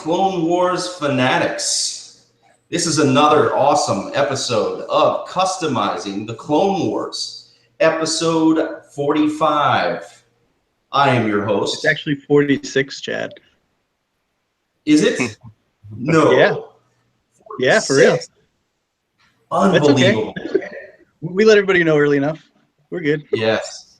Clone Wars fanatics. This is another awesome episode of Customizing the Clone Wars, episode 45. I am your host. It's actually 46, Chad. Is it? No. Yeah. 46? Yeah, for real. Unbelievable. That's okay. We let everybody know early enough. We're good. Yes.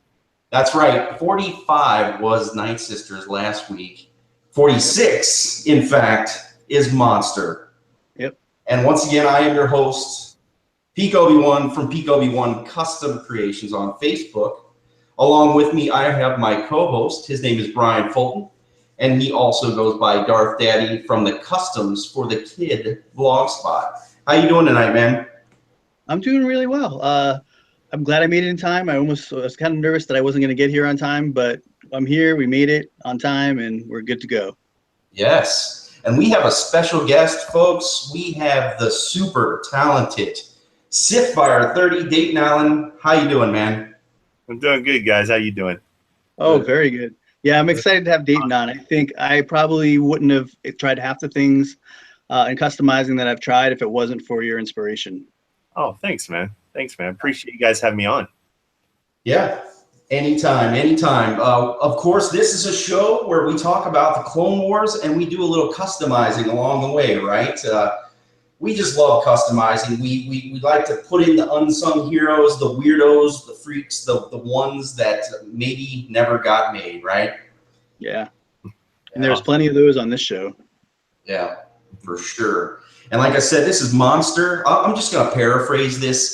That's right. 45 was Night Sisters last week. 46, in fact, is Monster. Yep. And once again, I am your host, Peak Obi-Wan from Peak Obi-Wan Custom Creations on Facebook. Along with me, I have my co-host. His name is Brian Fulton, and he also goes by Darth Daddy from the Customs for the Kid blog spot. How you doing tonight, man? I'm doing really well. I'm glad I made it in time. I was kind of nervous that I wasn't going to get here on time, but I'm here. We made it on time, and we're good to go. Yes. And we have a special guest, folks. We have the super talented Sithfire 30, Dayton Allen. How you doing, man? I'm doing good, guys. How you doing? Oh, very good. Yeah, I'm excited to have Dayton on. I think I probably wouldn't have tried half the things in customizing that I've tried if it wasn't for your inspiration. Oh, thanks, man. Appreciate you guys having me on. Yeah, anytime. Of course, this is a show where we talk about the Clone Wars and we do a little customizing along the way, right? We just love customizing. We like to put in the unsung heroes, the weirdos, the freaks, the ones that maybe never got made, right? Yeah. And there's plenty of those on this show. Yeah, for sure. And like I said, this is Monster. I'm just going to paraphrase this.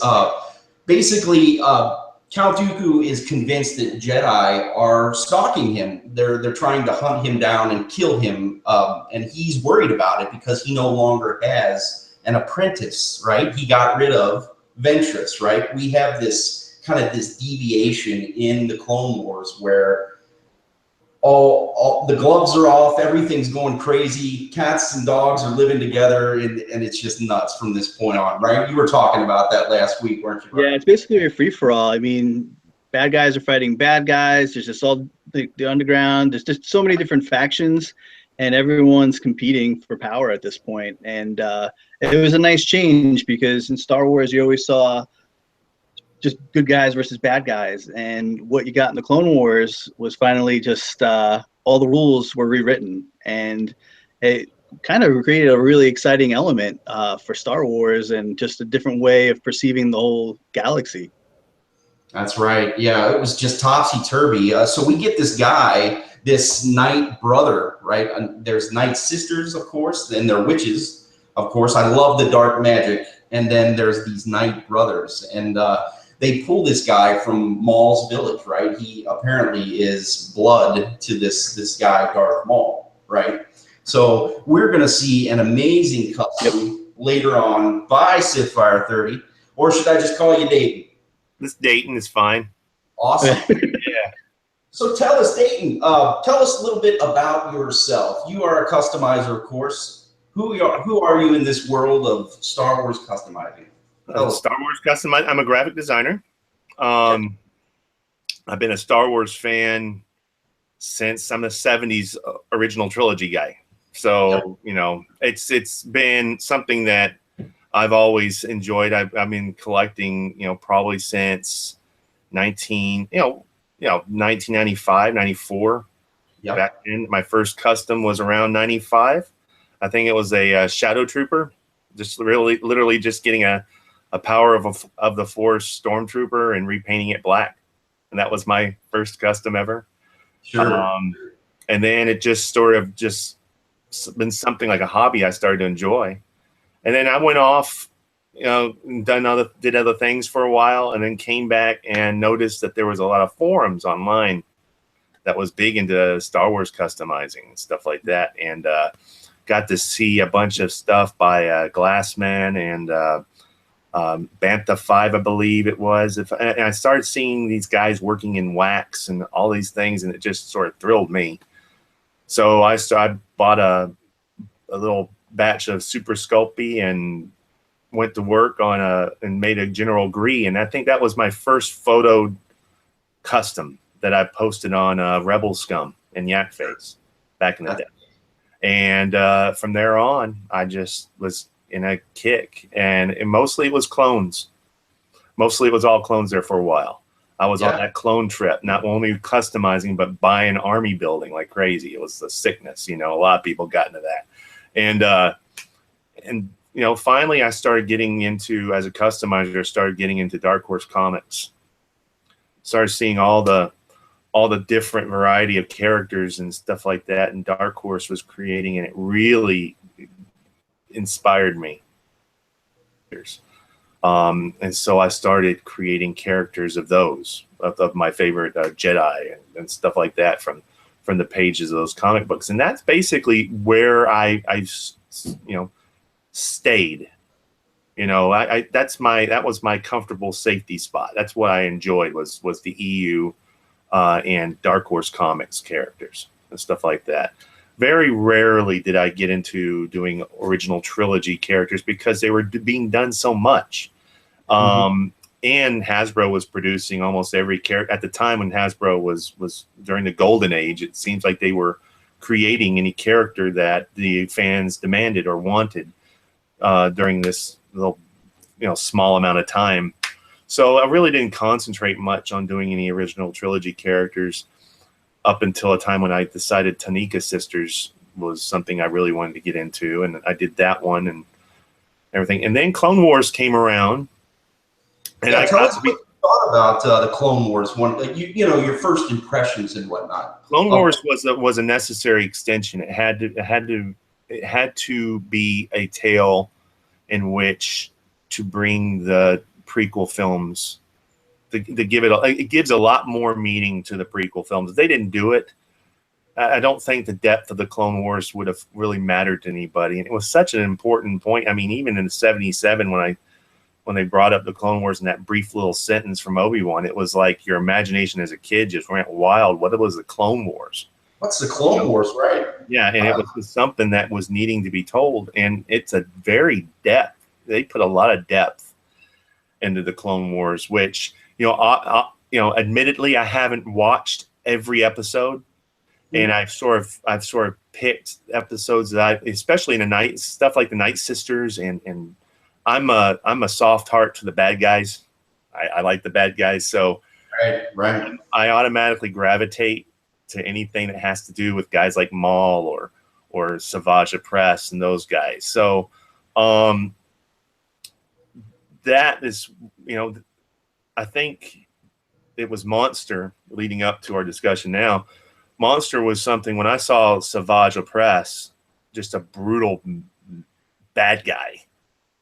Basically, Count Dooku is convinced that Jedi are stalking him. They're trying to hunt him down and kill him, and he's worried about it because he no longer has an apprentice, right? He got rid of Ventress, right? We have this kind of this deviation in the Clone Wars where all the gloves are off, everything's going crazy, cats and dogs are living together, and it's just nuts from this point on, right? You were talking about that last week, weren't you? Yeah, it's basically a free-for-all. I mean, bad guys are fighting bad guys. There's just all the underground. There's just so many different factions, and everyone's competing for power at this point. And it was a nice change because in Star Wars, you always saw just good guys versus bad guys, and what you got in the Clone Wars was finally just all the rules were rewritten, and it kind of created a really exciting element for Star Wars and just a different way of perceiving the whole galaxy. That's right. Yeah, it was just topsy-turvy. So we get this guy, this Night brother, right? And there's Night sisters, of course, and they're witches, of course. I love the dark magic. And then there's these Night brothers, and they pull this guy from Maul's village, right? He apparently is blood to this guy, Darth Maul, right? So we're going to see an amazing custom later on by Sithfire 30, or should I just call you Dayton? This Dayton is fine. Awesome. Yeah. So tell us, Dayton, tell us a little bit about yourself. You are a customizer, of course. Who are you in this world of Star Wars customizing? Star Wars custom. I'm a graphic designer. I've been a Star Wars fan since I'm a '70s original trilogy guy. So you know, it's been something that I've always enjoyed. I've been collecting, probably since 1995, 94. Yep. Back then, my first custom was around 95. I think it was a Shadow Trooper. Just literally just getting a Power of the Force Stormtrooper and repainting it black. And that was my first custom ever. Sure. And then it just sort of just been something like a hobby I started to enjoy. And then I went off, did other things for a while, and then came back and noticed that there was a lot of forums online that was big into Star Wars customizing and stuff like that. And got to see a bunch of stuff by Glassman and Bantha 5, I believe it was. And I started seeing these guys working in wax and all these things, and it just sort of thrilled me. So I bought a little batch of Super Sculpey and went to work on and made a General Gree. And I think that was my first photo custom that I posted on Rebel Scum and Yak Face back in the day. And from there on, I just was in a kick, and mostly it was clones. Mostly it was all clones there for a while. I was on that clone trip, not only customizing, but buying army building like crazy. It was a sickness, you know, a lot of people got into that. And you know, finally I started getting into, as a customizer, started getting into Dark Horse comics. Started seeing all the different variety of characters and stuff like that, and Dark Horse was creating, and it really inspired me. And so I started creating characters of those, of my favorite Jedi and stuff like that from the pages of those comic books. And that's basically where I you know, stayed. You know, that was my comfortable safety spot. That's what I enjoyed was the EU and Dark Horse comics characters and stuff like that. Very rarely did I get into doing original trilogy characters because they were being done so much. And Hasbro was producing almost every character at the time when Hasbro was during the golden age. It seems like they were creating any character that the fans demanded or wanted during this little, you know, small amount of time. So I really didn't concentrate much on doing any original trilogy characters up until a time when I decided Tanika Sisters was something I really wanted to get into, and I did that one and everything. And then Clone Wars came around, and I tell got us to be. what you thought about the Clone Wars one, like you know, your first impressions and whatnot. Clone Wars was a necessary extension. It had to be a tale in which to bring the prequel films, to give it gives a lot more meaning to the prequel films. If they didn't do it, I don't think the depth of the Clone Wars would have really mattered to anybody. And it was such an important point. I mean, even in '77, when they brought up the Clone Wars in that brief little sentence from Obi-Wan, it was like your imagination as a kid just went wild. What was the Clone Wars? What's the Clone Wars, right? Yeah, and it was something that was needing to be told, and it's a very depth. They put a lot of depth into the Clone Wars, which, you know, admittedly, I haven't watched every episode, and I've sort of picked episodes that especially in the night stuff like the Night Sisters, and I'm a soft heart to the bad guys. I like the bad guys, so right. I automatically gravitate to anything that has to do with guys like Maul or Savage Opress and those guys. So that is, you know, I think it was Monster leading up to our discussion now. Monster was something, when I saw Savage Opress, just a brutal bad guy.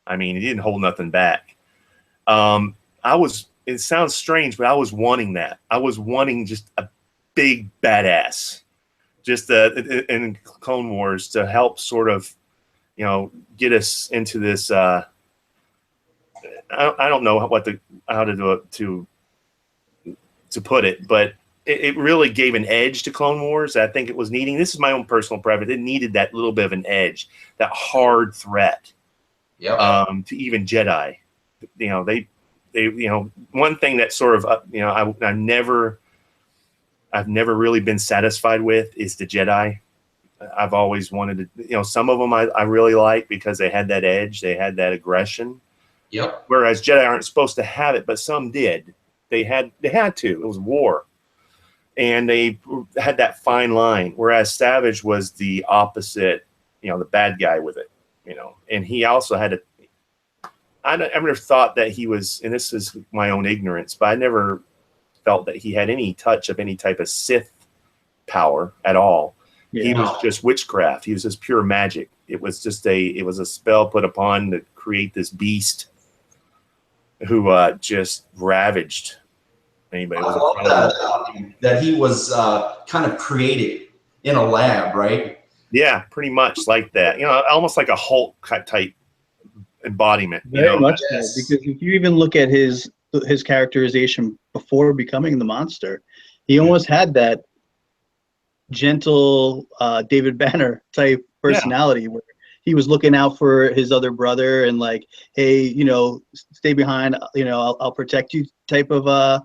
I mean, he didn't hold nothing back. It sounds strange, but I was wanting that. I was wanting just a big badass, just in Clone Wars to help sort of, you know, get us into this. I don't know how to do it to put it, but it really gave an edge to Clone Wars. I think it was needing. This is my own personal preference. It needed that little bit of an edge, that hard threat. Yeah. To even Jedi, you know, they, you know, one thing that sort of, you know, I've never really been satisfied with is the Jedi. I've always wanted to, you know, some of them I really like because they had that edge, they had that aggression. Yep. Whereas Jedi aren't supposed to have it, but some did. They had to. It was war, and they had that fine line. Whereas Savage was the opposite, you know, the bad guy with it. You know, and he also had I never thought that he was, and this is my own ignorance, but I never felt that he had any touch of any type of Sith power at all. Yeah. He was just witchcraft. He was just pure magic. It was just it was a spell put upon to create this beast who just ravaged anybody. I love that he was kind of created in a lab, right? Yeah, pretty much like that. You know, almost like a Hulk type embodiment. Very much so, because if you even look at his characterization before becoming the monster, he almost had that gentle David Banner type personality where he was looking out for his other brother and like, hey, you know, stay behind, you know, I'll protect you type of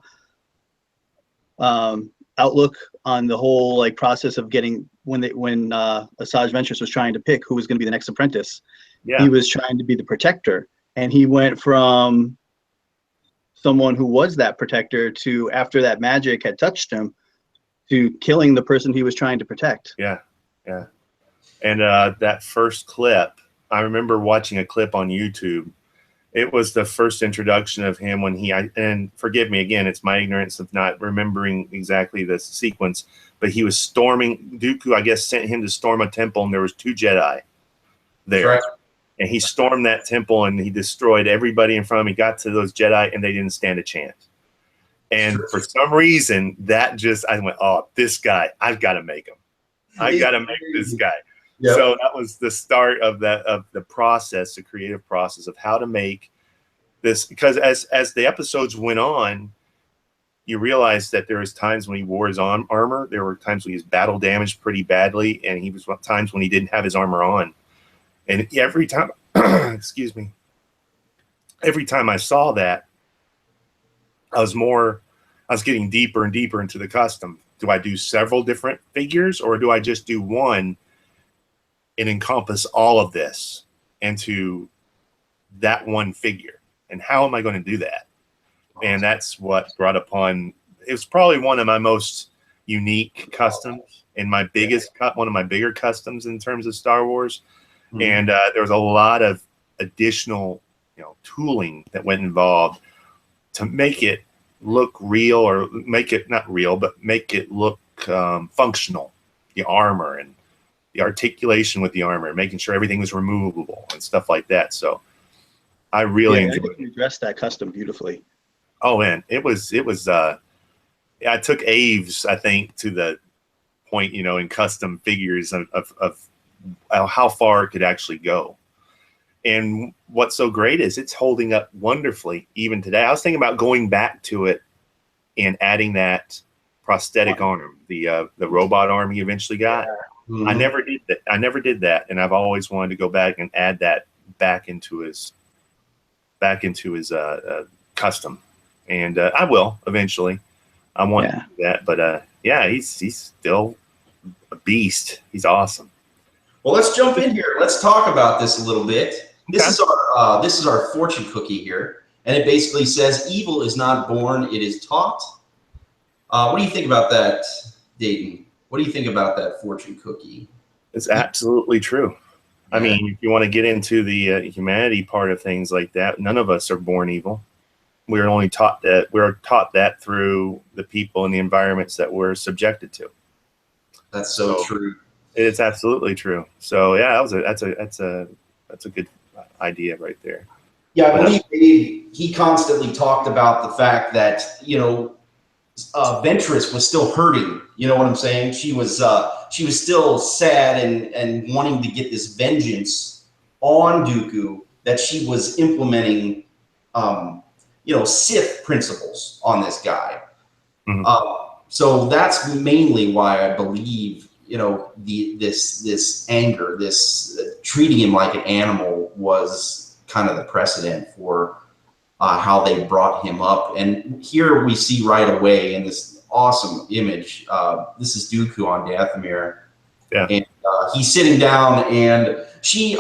outlook on the whole like process of getting when Asajj Ventress was trying to pick who was going to be the next apprentice. Yeah. He was trying to be the protector, and he went from someone who was that protector to, after that magic had touched him, to killing the person he was trying to protect. Yeah. And that first clip, I remember watching a clip on YouTube. It was the first introduction of him when and forgive me again, it's my ignorance of not remembering exactly the sequence, but he was storming, Dooku, I guess, sent him to storm a temple, and there was 2 Jedi there. Right. And he stormed that temple, and he destroyed everybody in front of him. He got to those Jedi, and they didn't stand a chance. And for some reason, I went, oh, this guy, I've got to make him. I got to make this guy. Yep. So that was the start of the process, the creative process of how to make this. Because as the episodes went on, you realize that there was times when he wore his armor. There were times when he was battle damaged pretty badly, and he was times when he didn't have his armor on. And every time, excuse me, every time I saw that, I was getting deeper and deeper into the custom. Do I do several different figures, or do I just do one and encompass all of this into that one figure? And how am I going to do that? And that's what brought upon, it was probably one of my most unique customs and one of my bigger customs in terms of Star Wars. Mm-hmm. And there was a lot of additional, tooling that went involved to make it look real, or make it not real, but make it look functional. The armor and the articulation with the armor, making sure everything was removable and stuff like that. So I really enjoyed it. You dressed that custom beautifully. Oh man, it was I took Aves, I think, to the point, in custom figures of how far it could actually go. And what's so great is it's holding up wonderfully even today. I was thinking about going back to it and adding that prosthetic arm, the robot arm he eventually got. Yeah. Mm-hmm. I never did that, and I've always wanted to go back and add that back into his custom, and I will eventually. I want to do that, but he's still a beast. He's awesome. Well, let's jump in here. Let's talk about this a little bit. This is our fortune cookie here, and it basically says, "Evil is not born; it is taught." What do you think about that, Dayton? What do you think about that fortune cookie? It's absolutely true. Yeah. I mean, if you want to get into the humanity part of things like that, none of us are born evil. We're only taught that. We're taught that through the people and the environments that we're subjected to. That's so true. It's absolutely true. So yeah, that's a good idea right there. Yeah, I believe he constantly talked about the fact that Ventress was still hurting. You know what I'm saying? She was still sad and wanting to get this vengeance on Dooku, that she was implementing, Sith principles on this guy. Mm-hmm. So that's mainly why I believe, this anger, this treating him like an animal was kind of the precedent for how they brought him up. And here we see right away in this awesome image, this is Dooku on Dathomir. Yeah. And he's sitting down, and she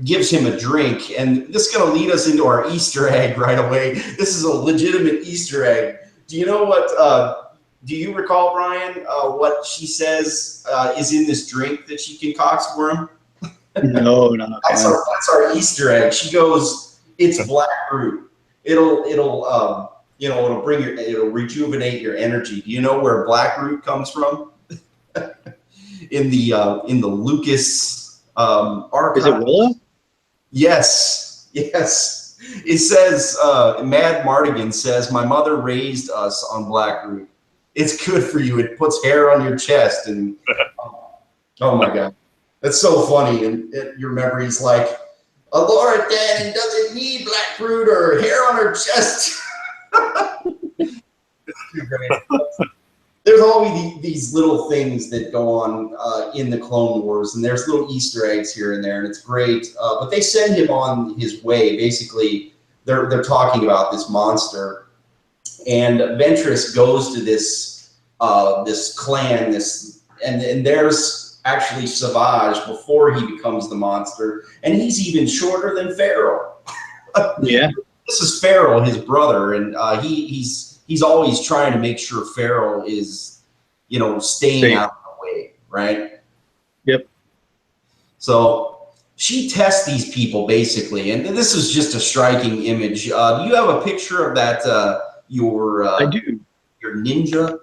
gives him a drink. And this is going to lead us into our Easter egg right away. This is a legitimate Easter egg. Do you know what... do you recall, Brian, what she says is in this drink that she concocts for him? No. That's our Easter egg. She goes, "It's black root. It'll rejuvenate your energy." Do you know where black root comes from? in the Lucas archive. Is it willow? Yes. It says, Mad Mardigan says, "My mother raised us on black root. It's good for you. It puts hair on your chest." And oh my God, that's so funny. And your memory's like, Laura Dannon doesn't need black root or hair on her chest. There's always these little things that go on in the Clone Wars, and there's little Easter eggs here and there, and it's great. But they send him on his way. Basically, they're talking about this monster. And Ventress goes to this clan, and there's actually Savage before he becomes the monster, and he's even shorter than Farrell. Yeah. This is Farrell, his brother, and he's always trying to make sure Farrell is, staying Safe. out of the way, right? Yep. So she tests these people basically, and this is just a striking image. Do you have a picture of that? I do. Your ninja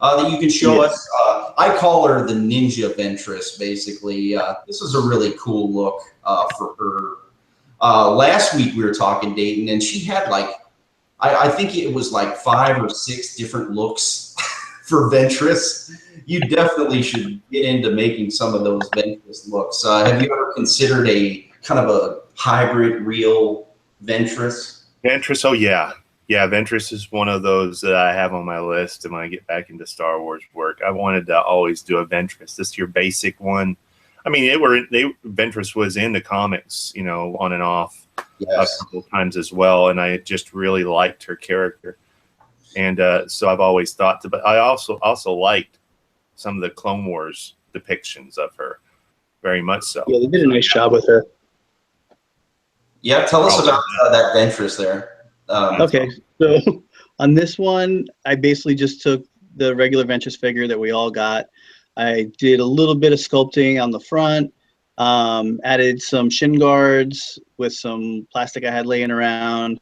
that you can show Yes. us. I call her the ninja ventress. Basically, this is a really cool look for her. Last week we were talking Dayton, and she had like I think it was like 5 or 6 different looks for Ventress. You definitely should get into making some of those Ventress looks. Have you ever considered a kind of a hybrid real Ventress? Ventress, oh yeah. Yeah, Ventress is one of those that I have on my list. And when I get back into Star Wars work, I wanted to always do a Ventress. This is your basic one. I mean, Ventress was in the comics, on and off a couple of times as well, and I just really liked her character, and so I've always thought but I also liked some of the Clone Wars depictions of her, very much so. Yeah, they did a nice job with her. Yeah, tell us about that Ventress there. Okay, so on this one, I basically just took the regular Ventress figure that we all got. I did a little bit of sculpting on the front, added some shin guards with some plastic I had laying around.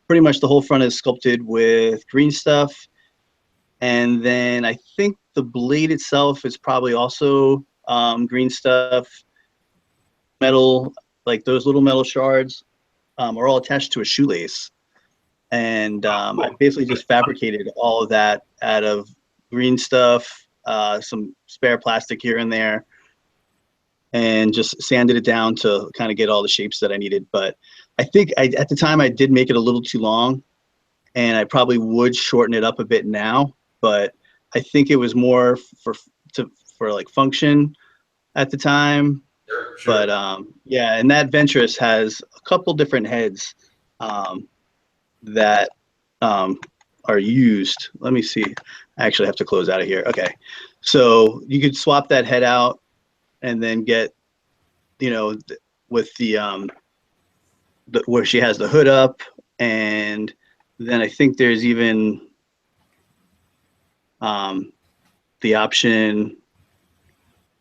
Pretty much the whole front is sculpted with green stuff. And then I think the blade itself is probably also green stuff. Metal, like those little metal shards, are all attached to a shoelace. And I basically just fabricated all of that out of green stuff, some spare plastic here and there, and just sanded it down to kind of get all the shapes that I needed. But I think at the time I did make it a little too long, and I probably would shorten it up a bit now, but I think it was more for like function at the time. Sure. But yeah, and that Ventress has a couple different heads that are used. Let me see. I actually have to close out of here. Okay. So you could swap that head out and then get, with the where she has the hood up, and then I think there's even the option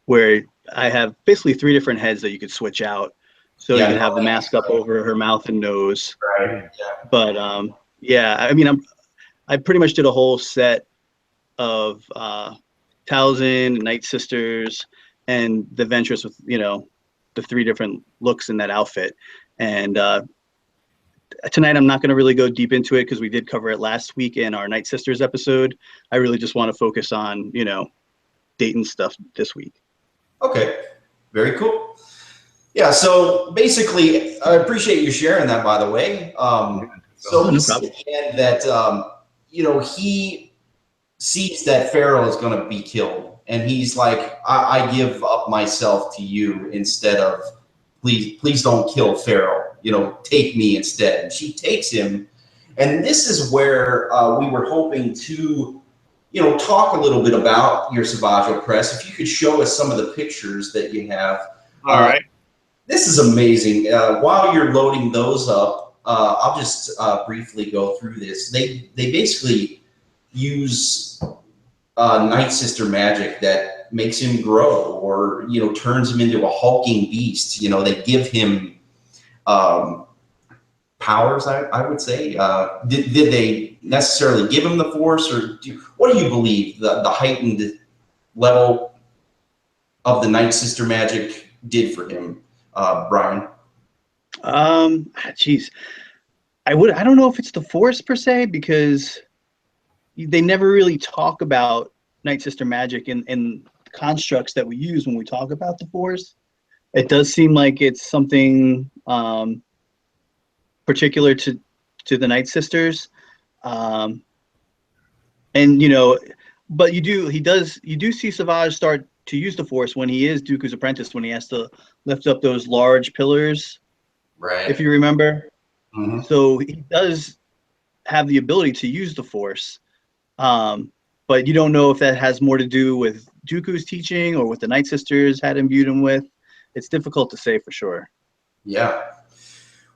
where I have basically 3 different heads that you could switch out. So you could have the mask up over her mouth and nose. Right. Yeah. But yeah, I mean, I pretty much did a whole set of Talzin, Night Sisters, and the Ventress with, the 3 different looks in that outfit. And tonight I'm not going to really go deep into it because we did cover it last week in our Night Sisters episode. I really just want to focus on, Dayton stuff this week. Okay. Very cool. Yeah, so basically, I appreciate you sharing that, by the way. So we see again that, he sees that Farrell is going to be killed. And he's like, I give up myself to you instead of, please don't kill Farrell. Take me instead. And she takes him. And this is where we were hoping to, talk a little bit about your Savage Press. If you could show us some of the pictures that you have. All right. This is amazing. While you're loading those up, I'll just briefly go through this. They basically use Night Sister magic that makes him grow, or turns him into a hulking beast. They give him powers. I would say. Did they necessarily give him the Force, or what do you believe the heightened level of the Night Sister magic did for him? Brian? Geez, I don't know if it's the Force per se, because they never really talk about Night Sister magic in constructs that we use when we talk about the Force. It does seem like it's something particular to the Night Sisters, and but you do see Savage start to use the Force when he is Dooku's apprentice, when he has to lift up those large pillars, Right. if you remember. Mm-hmm. So he does have the ability to use the Force, but you don't know if that has more to do with Dooku's teaching or what the Night Sisters had imbued him with. It's difficult to say for sure. Yeah.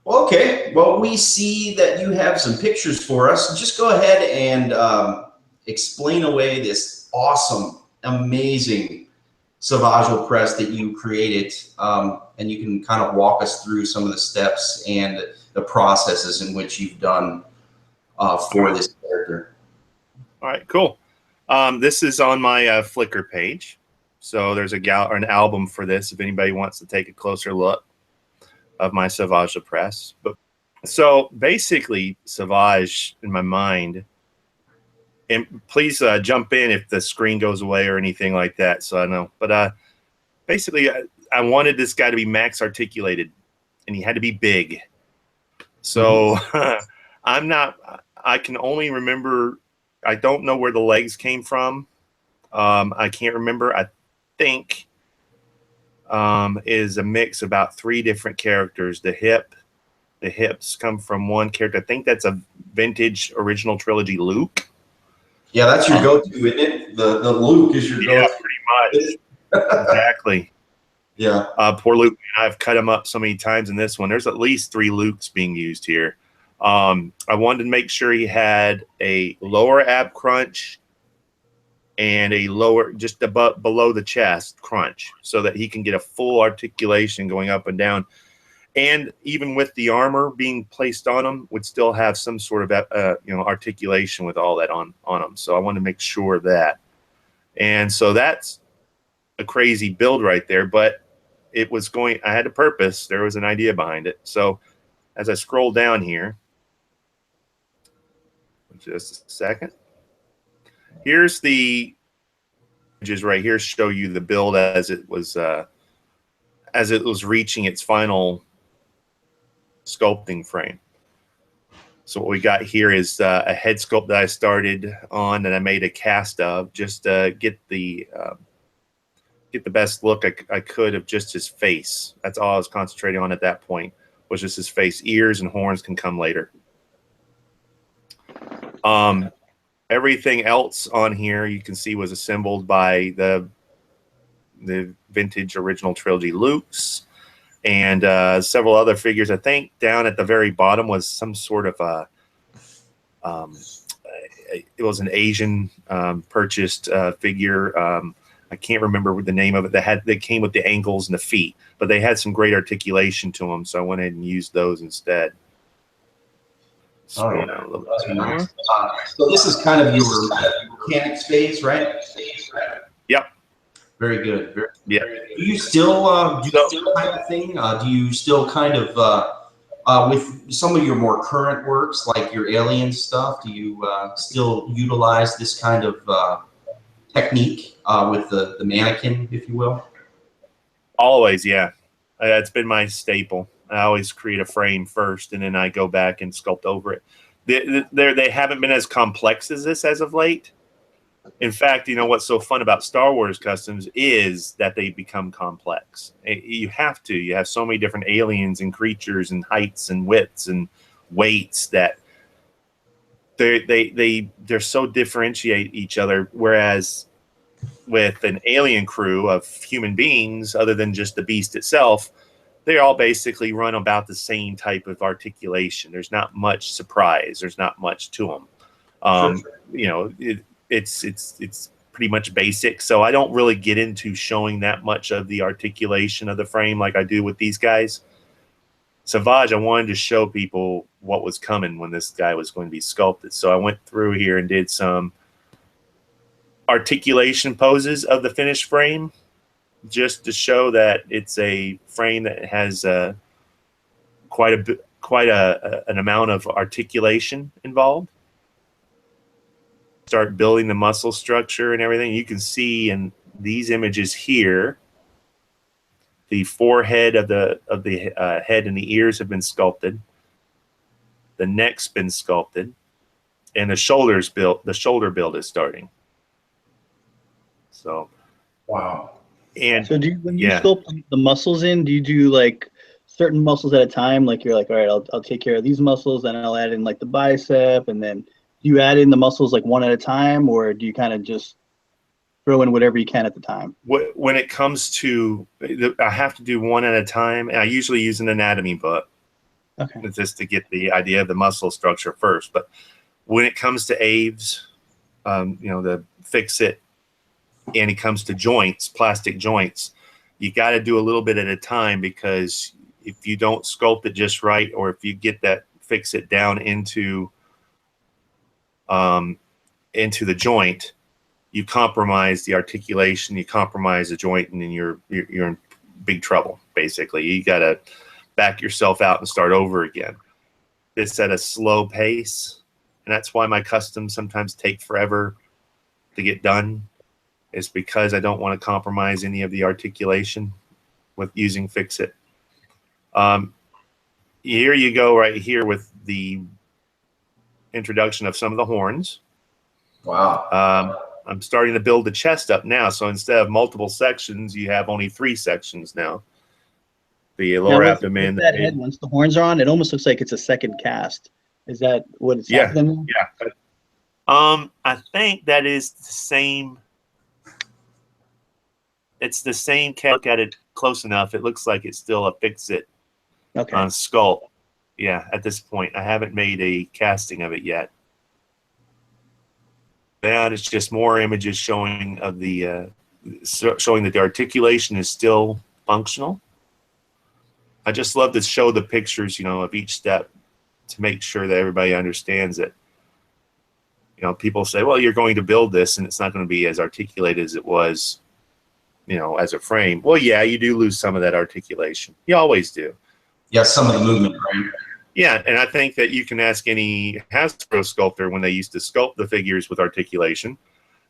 Well, okay. Well, we see that you have some pictures for us. Just go ahead and explain away this awesome, amazing Savage press that you created, and you can kind of walk us through some of the steps and the processes in which you've done for this character. All right, cool. This is on my Flickr page. So there's an album for this if anybody wants to take a closer look of my Savage press. But so basically, Savage in my mind, and please jump in if the screen goes away or anything like that, so I know. But basically, I wanted this guy to be max articulated, and he had to be big. So I can only remember, I don't know where the legs came from. I can't remember. I think is a mix about 3 different characters. The hips come from one character. I think that's a vintage original trilogy Luke. Yeah, that's your go-to, isn't it? The Luke is your go-to. Yeah, pretty much. Exactly. Yeah. Poor Luke. I've cut him up so many times in this one. There's at least 3 Lukes being used here. I wanted to make sure he had a lower ab crunch and a lower, just above, below the chest crunch, so that he can get a full articulation going up and down. And even with the armor being placed on him, would still have some sort of articulation with all that on him. So I want to make sure of that. And so that's a crazy build right there, but it was going. I had a purpose. There was an idea behind it. So as I scroll down here, just a second. Here's the images right here. Show you the build as it was reaching its final sculpting frame. So what we got here is a head sculpt that I started on that I made a cast of, just to get the best look I could of just his face. That's all I was concentrating on at that point, was just his face. Ears and horns can come later. Everything else on here you can see was assembled by the vintage original trilogy Lukes and several other figures. I think down at the very bottom was some sort of it was an Asian purchased figure. I can't remember the name of it. That came with the ankles and the feet, but they had some great articulation to them, so I went ahead and used those instead. So this is kind of your mechanics phase, right? Yep. Very good. Yeah. Do you still do that kind of thing? Do you still kind of with some of your more current works, like your alien stuff? Do you still utilize this kind of technique with the mannequin, if you will? Always, yeah. It's been my staple. I always create a frame first, and then I go back and sculpt over it. They haven't been as complex as this as of late. In fact, you know what's so fun about Star Wars customs is that they become complex. You have to. You have so many different aliens and creatures and heights and widths and weights that they're so differentiate each other. Whereas with an alien crew of human beings, other than just the beast itself, they all basically run about the same type of articulation. There's not much surprise. There's not much to them. Sure. You know, it's pretty much basic. So I don't really get into showing that much of the articulation of the frame like I do with these guys. Savage, I wanted to show people what was coming when this guy was going to be sculpted. So I went through here and did some articulation poses of the finished frame, just to show that it's a frame that has quite an amount of articulation involved. Start building the muscle structure and everything. You can see in these images here, the forehead of the head and the ears have been sculpted. The neck's been sculpted, and the shoulders built. The shoulder build is starting. So, wow. And so when you sculpt the muscles in, do you do like certain muscles at a time? Like you're like, all right, I'll take care of these muscles, then I'll add in like the bicep, and then you add in the muscles like one at a time, or do you kind of just throw in whatever you can at the time. When it comes to, I have to do one at a time, and I usually use an anatomy book. Okay. Just to get the idea of the muscle structure first. But when it comes to Aves, the fix it, and it comes to joints, plastic joints, you got to do a little bit at a time, because if you don't sculpt it just right, or if you get that fix it down into the joint, you compromise the articulation, you compromise the joint, and then you're in big trouble. Basically, you got to back yourself out and start over again. It's at a slow pace, and that's why my customs sometimes take forever to get done. Is because I don't want to compromise any of the articulation with using fix it. Here you go, right here with the introduction of some of the horns. Wow. I'm starting to build the chest up now, so instead of multiple sections, you have only 3 sections now. The lower abdomen. That head, once the horns are on, it almost looks like it's a second cast. Is that what it's happening? Yeah. I think that is the same. It's the same. Can't look at it close enough. It looks like it's still a fix it on skull. Yeah, at this point, I haven't made a casting of it yet. That is just more images showing of the showing that the articulation is still functional. I just love to show the pictures, of each step to make sure that everybody understands it. People say, well, you're going to build this and it's not going to be as articulated as it was, as a frame. Well, yeah, you do lose some of that articulation. You always do. Yeah, some of the movement, right? Yeah, and I think that you can ask any Hasbro sculptor when they used to sculpt the figures with articulation,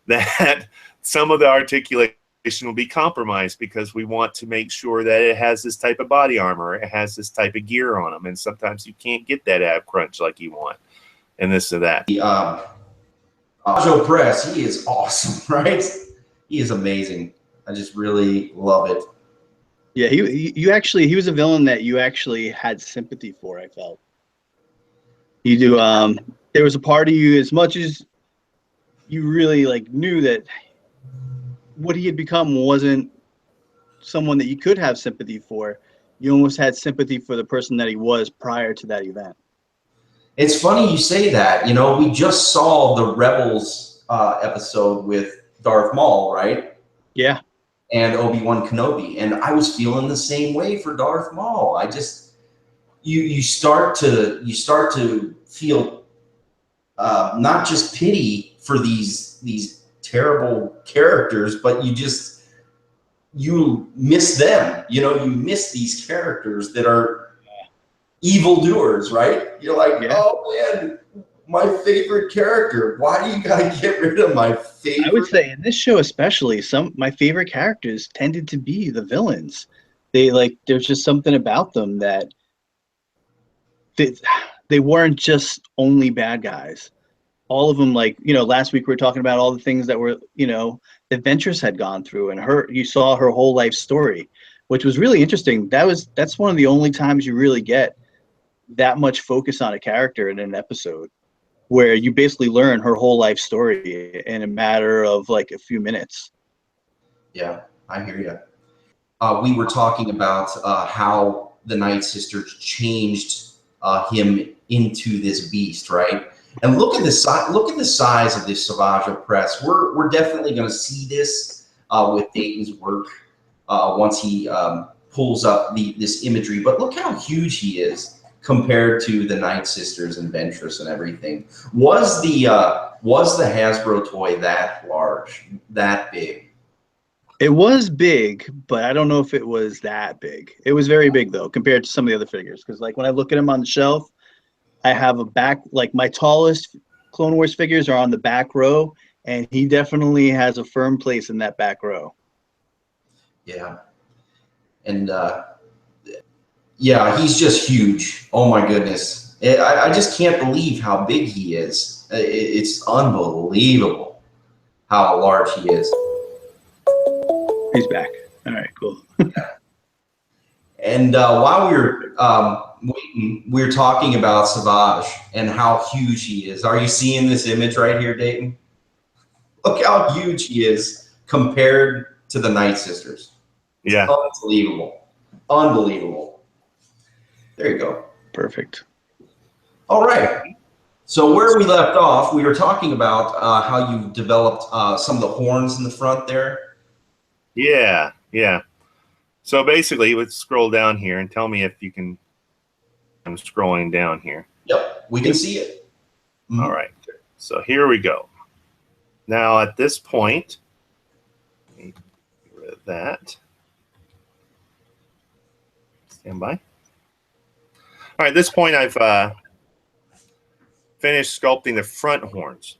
that some of the articulation will be compromised, because we want to make sure that it has this type of body armor, it has this type of gear on them, and sometimes you can't get that ab crunch like you want, and this or that. The Joe Press, he is awesome, right? He is amazing. I just really love it. Yeah, he was a villain that you actually had sympathy for, I felt. You do there was a part of you, as much as you really knew that what he had become wasn't someone that you could have sympathy for, you almost had sympathy for the person that he was prior to that event. It's funny you say that. We just saw the Rebels episode with Darth Maul, right? Yeah. And Obi-Wan Kenobi, and I was feeling the same way for Darth Maul. I just, you start to feel not just pity for these terrible characters, but you miss them. You miss these characters that are evildoers, right? You're like, oh man, my favorite character. Why do you gotta get rid of my favorite? I would say in this show especially, my favorite characters tended to be the villains. There's just something about them that they weren't just only bad guys. All of them, last week we were talking about all the things that were, that Ventress had gone through, and you saw her whole life story, which was really interesting. That's one of the only times you really get that much focus on a character in an episode, where you basically learn her whole life story in a matter of a few minutes. Yeah, I hear you. We were talking about how the Night Sisters changed him into this beast, right? And look at the size of this Savage Press. We're definitely going to see this with Dayton's work once he pulls up this imagery. But look how huge he is compared to the Night Sisters and Ventress and everything. Was the Hasbro toy that large, that big? It was big, but I don't know if it was that big. It was very big though, compared to some of the other figures. Because when I look at him on the shelf, I have a back, my tallest Clone Wars figures are on the back row, and he definitely has a firm place in that back row. Yeah, and yeah, he's just huge. Oh my goodness. I just can't believe how big he is. It's unbelievable how large he is. He's back. All right, cool. And while we were waiting, we were talking about Savage and how huge he is. Are you seeing this image right here, Dayton? Look how huge he is compared to the Night Sisters. Yeah. Unbelievable. Unbelievable. There you go. Perfect. All right. So where we left off, we were talking about how you developed some of the horns in the front there. Yeah. Yeah. So basically, let's scroll down here and tell me if you can. I'm scrolling down here. Yep, we can see it. Mm-hmm. All right. So here we go. Now at this point, let me get rid of that. Stand by. All right. At this point, I've finished sculpting the front horns.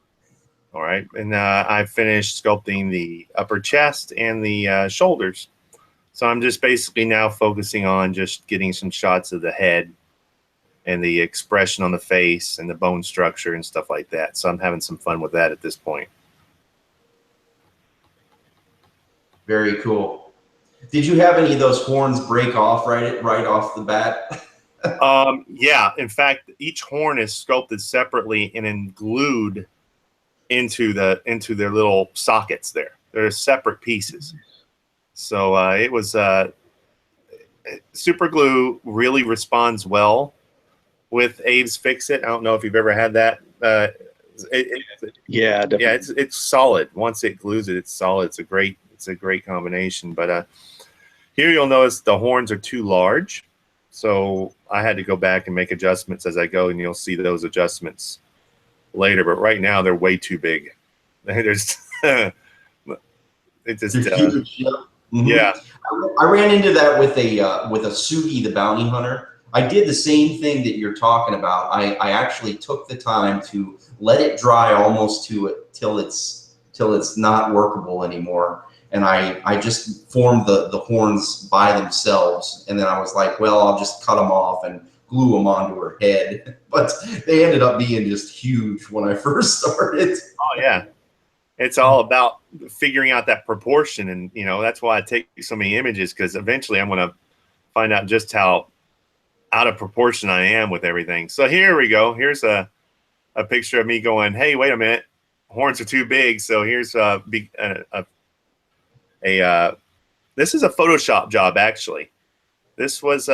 All right. And I've finished sculpting the upper chest and the shoulders. So I'm just basically now focusing on just getting some shots of the head and the expression on the face and the bone structure and stuff like that. So I'm having some fun with that at this point. Very cool. Did you have any of those horns break off right off the bat? Yeah. In fact, each horn is sculpted separately and then glued into their little sockets there. They're separate pieces. So it was super glue really responds well with Abe's Fix-It. I don't know if you've ever had that. Yeah, definitely. Yeah, it's solid. Once it glues it, it's solid. It's a great combination. But here you'll notice the horns are too large. So I had to go back and make adjustments as I go, and you'll see those adjustments later. But right now they're way too big. There's it just huge. Yeah. Mm-hmm. Yeah. I ran into that with a Sugi the Bounty Hunter. I did the same thing that you're talking about. I actually took the time to let it dry almost to it till it's not workable anymore. And I just formed the horns by themselves. And then I was like, well, I'll just cut them off and glue them onto her head. But they ended up being just huge when I first started. Oh yeah. It's all about figuring out that proportion. And, that's why I take so many images, because eventually I'm going to find out just how out of proportion I am with everything. So here we go. Here's a picture of me going, hey, wait a minute. Horns are too big. So here's this is a Photoshop job, actually. This was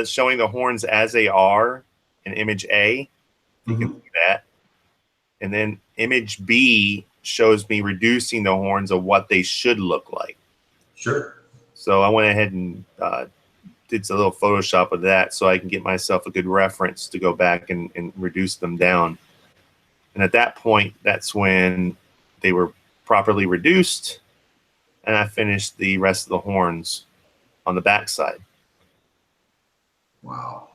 showing the horns as they are in image A. You can see that. And then image B shows me reducing the horns of what they should look like. Sure. So I went ahead and did a little Photoshop of that so I can get myself a good reference to go back and reduce them down. And at that point, that's when they were properly reduced, and I finished the rest of the horns on the backside. Wow.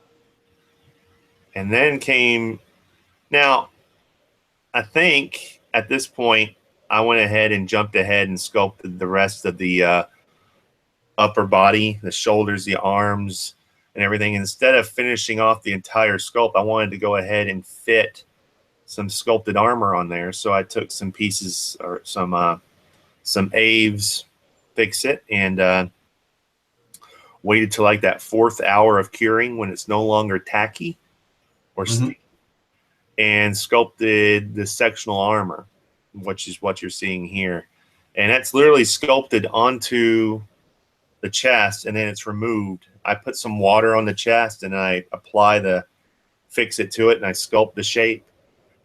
And then now, I think at this point, I went ahead and jumped ahead and sculpted the rest of the upper body, the shoulders, the arms, and everything. Instead of finishing off the entire sculpt, I wanted to go ahead and fit some sculpted armor on there. So I took some pieces or some Abe's Fix-It and waited till like that 4th hour of curing when it's no longer tacky or sticky, and sculpted the sectional armor, which is what you're seeing here. And that's literally sculpted onto the chest, and then it's removed. I put some water on the chest, and I apply the Fix-It to it, and I sculpt the shape.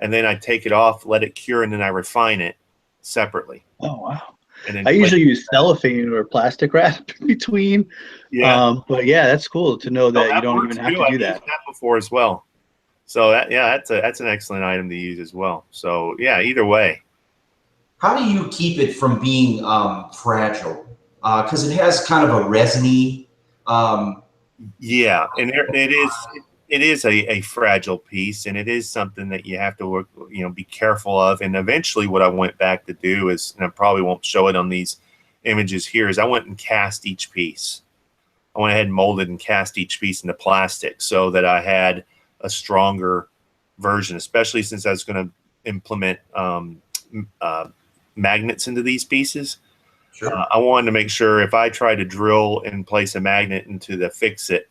And then I take it off, let it cure, and then I refine it separately. Oh, wow. And then I usually use cellophane or plastic wrap in between. Yeah. But yeah, that's cool to know that you don't even have to do that. I've used that before as well. So that's an excellent item to use as well. So yeah, either way. How do you keep it from being fragile? Because it has kind of a resiny. Yeah, and it is a fragile piece, and it is something that you have to work, be careful of. And eventually, what I went back to do is, and I probably won't show it on these images here, is I went and cast each piece. I went ahead and molded and cast each piece into plastic so that I had a stronger version, especially since I was going to implement magnets into these pieces. Sure. I wanted to make sure if I tried to drill and place a magnet into the Fix-It,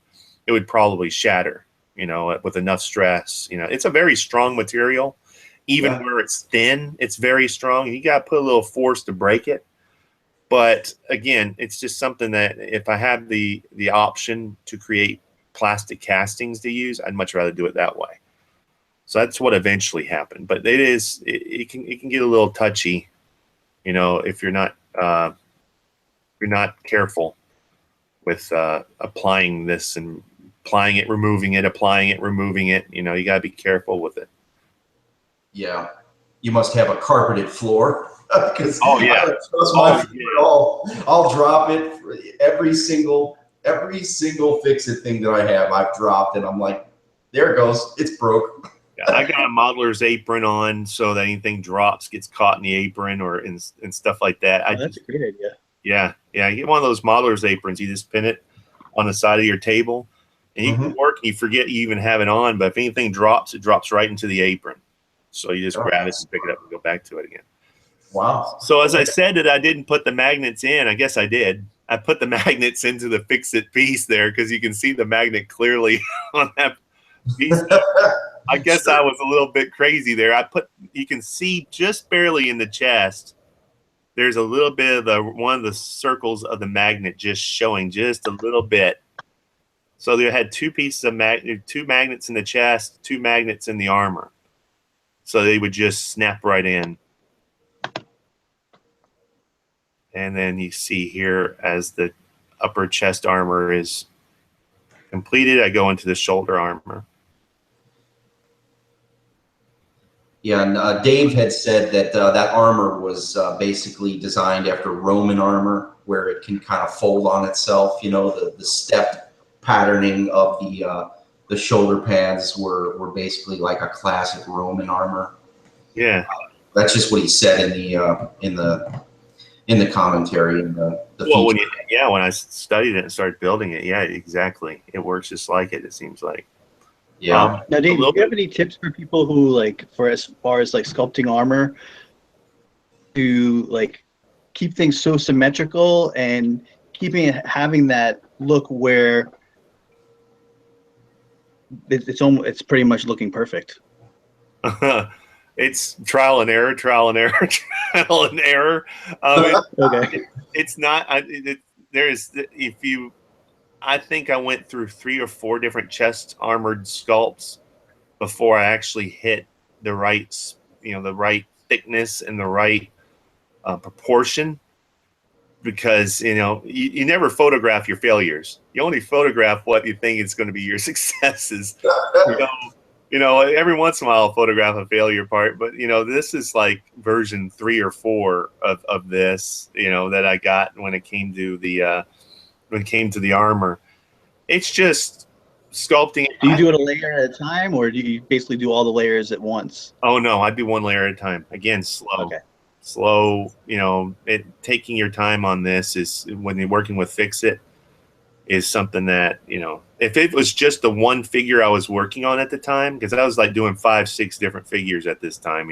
it would probably shatter, with enough stress. It's a very strong material. Even where it's thin, it's very strong. You got to put a little force to break it. But again, it's just something that if I have the option to create plastic castings to use, I'd much rather do it that way. So that's what eventually happened. But it can get a little touchy, if you're not careful with applying this and applying it, removing it, applying it, removing it. You got to be careful with it. Yeah, you must have a carpeted floor. Because oh yeah, I don't trust my floor at all. I'll drop it. Every single fix-it thing that I have, I've dropped, and I'm like, there it goes. It's broke. Yeah, I got a modeler's apron on so that anything drops gets caught in the apron or in stuff like that. That's a great idea. Yeah. You get one of those modeler's aprons. You just pin it on the side of your table, and you can work and you forget you even have it on. But if anything drops, it drops right into the apron. So you just grab it and pick it up and go back to it again. Wow. So as I said that I didn't put the magnets in, I guess I did. I put the magnets into the fix-it piece there because you can see the magnet clearly on that piece. I guess I was a little bit crazy there. You can see just barely in the chest, there's a little bit of one of the circles of the magnet just showing just a little bit. So they had two pieces of two magnets in the chest, two magnets in the armor. So they would just snap right in. And then you see here as the upper chest armor is completed, I go into the shoulder armor. Yeah, and Dave had said that that armor was basically designed after Roman armor, where it can kind of fold on itself. The stepped patterning of the shoulder pads were basically like a classic Roman armor. Yeah, that's just what he said in the commentary and the well, when I studied it and started building it, yeah, exactly, it works just like it. It seems like. Yeah. Now, Dave, do you have any tips for people who for as far as sculpting armor, to keep things so symmetrical and having that look where it's pretty much looking perfect? It's trial and error. Okay. It's not. I think I went through 3 or 4 different chest armored sculpts before I actually hit the right, the right thickness and the right proportion. Because you never photograph your failures. You only photograph what you think is going to be your successes. Every once in a while I'll photograph a failure part, but this is like version 3 or 4 of this. That I got when it came to the armor. It's just sculpting. Do you do it a layer at a time, or do you basically do all the layers at once? Oh no, I do one layer at a time. Again, slow. Okay. Slow. Taking your time on this is when you're working with Fix-It is something that if it was just the one figure I was working on at the time, because I was doing 5-6 different figures at this time,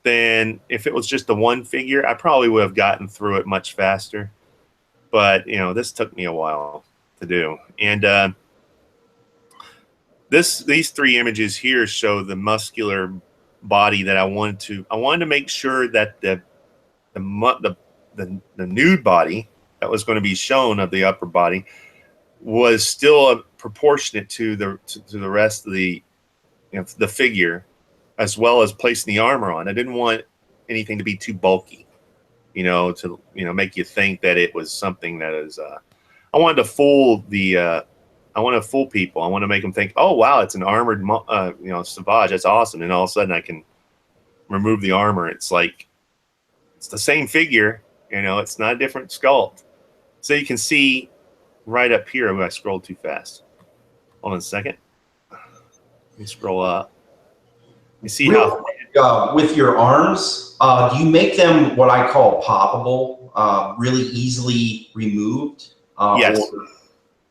then if it was just the one figure, I probably would have gotten through it much faster. But this took me a while to do. And these 3 images here show the muscular body that I wanted to make sure that the nude body that was going to be shown of the upper body was still proportionate to the rest of the the figure, as well as placing the armor on. I didn't want anything to be too bulky, to make you think that it was something that is. I wanted to fool I want to fool people. I want to make them think, oh wow, it's an armored Savage. That's awesome. And all of a sudden I can remove the armor. It's like it's the same figure. It's not a different sculpt. So you can see right up here. I scrolled too fast. Hold on a second. Let me scroll up. You see how with your arms, do you make them what I call poppable, really easily removed? Yes.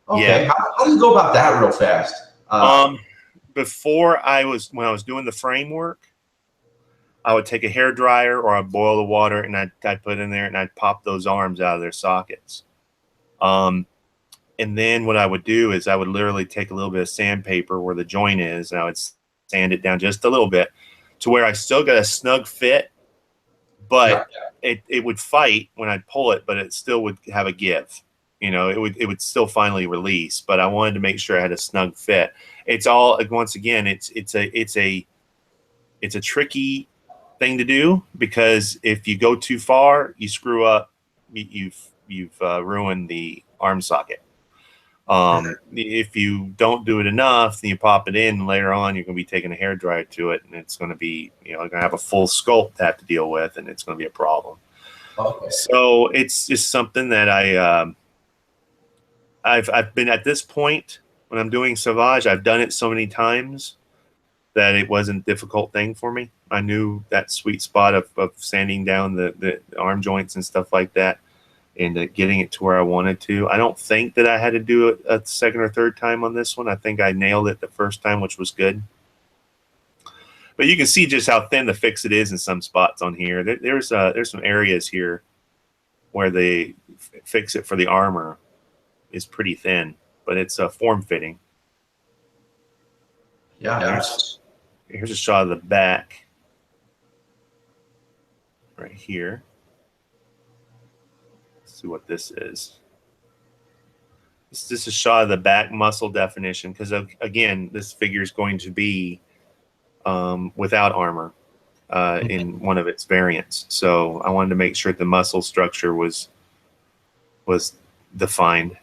Okay. Yeah. How do you go about that real fast? When I was doing the framework, I would take a hair dryer or I'd boil the water and I'd put it in there and I'd pop those arms out of their sockets. And then what I would do is I would literally take a little bit of sandpaper where the joint is, and I would sand it down just a little bit to where I still got a snug fit, but it would fight when I'd pull it, but it still would have a give. You know, it would still finally release, but I wanted to make sure I had a snug fit. It's all, once again, it's a tricky thing to do, because if you go too far, you screw up, you've ruined the arm socket. If you don't do it enough, then you pop it in, and later on you're going to be taking a hairdryer to it, and it's going to be, you're going to have a full sculpt to have to deal with, and it's going to be a problem. Okay. So it's just something that I've been at this point when I'm doing Sauvage. I've done it so many times that it wasn't a difficult thing for me. I knew that sweet spot of sanding down the arm joints and stuff like that, and getting it to where I wanted to. I don't think that I had to do it a second or third time on this one. I think I nailed it the first time, which was good. But you can see just how thin the fix-it is in some spots on here. There's some areas here where the fix-it for the armor is pretty thin, but it's form-fitting. Yeah. Here's a shot of the back right here. Let's see what this is. This is a shot of the back muscle definition, because again, this figure is going to be without armor in one of its variants. So I wanted to make sure the muscle structure was defined.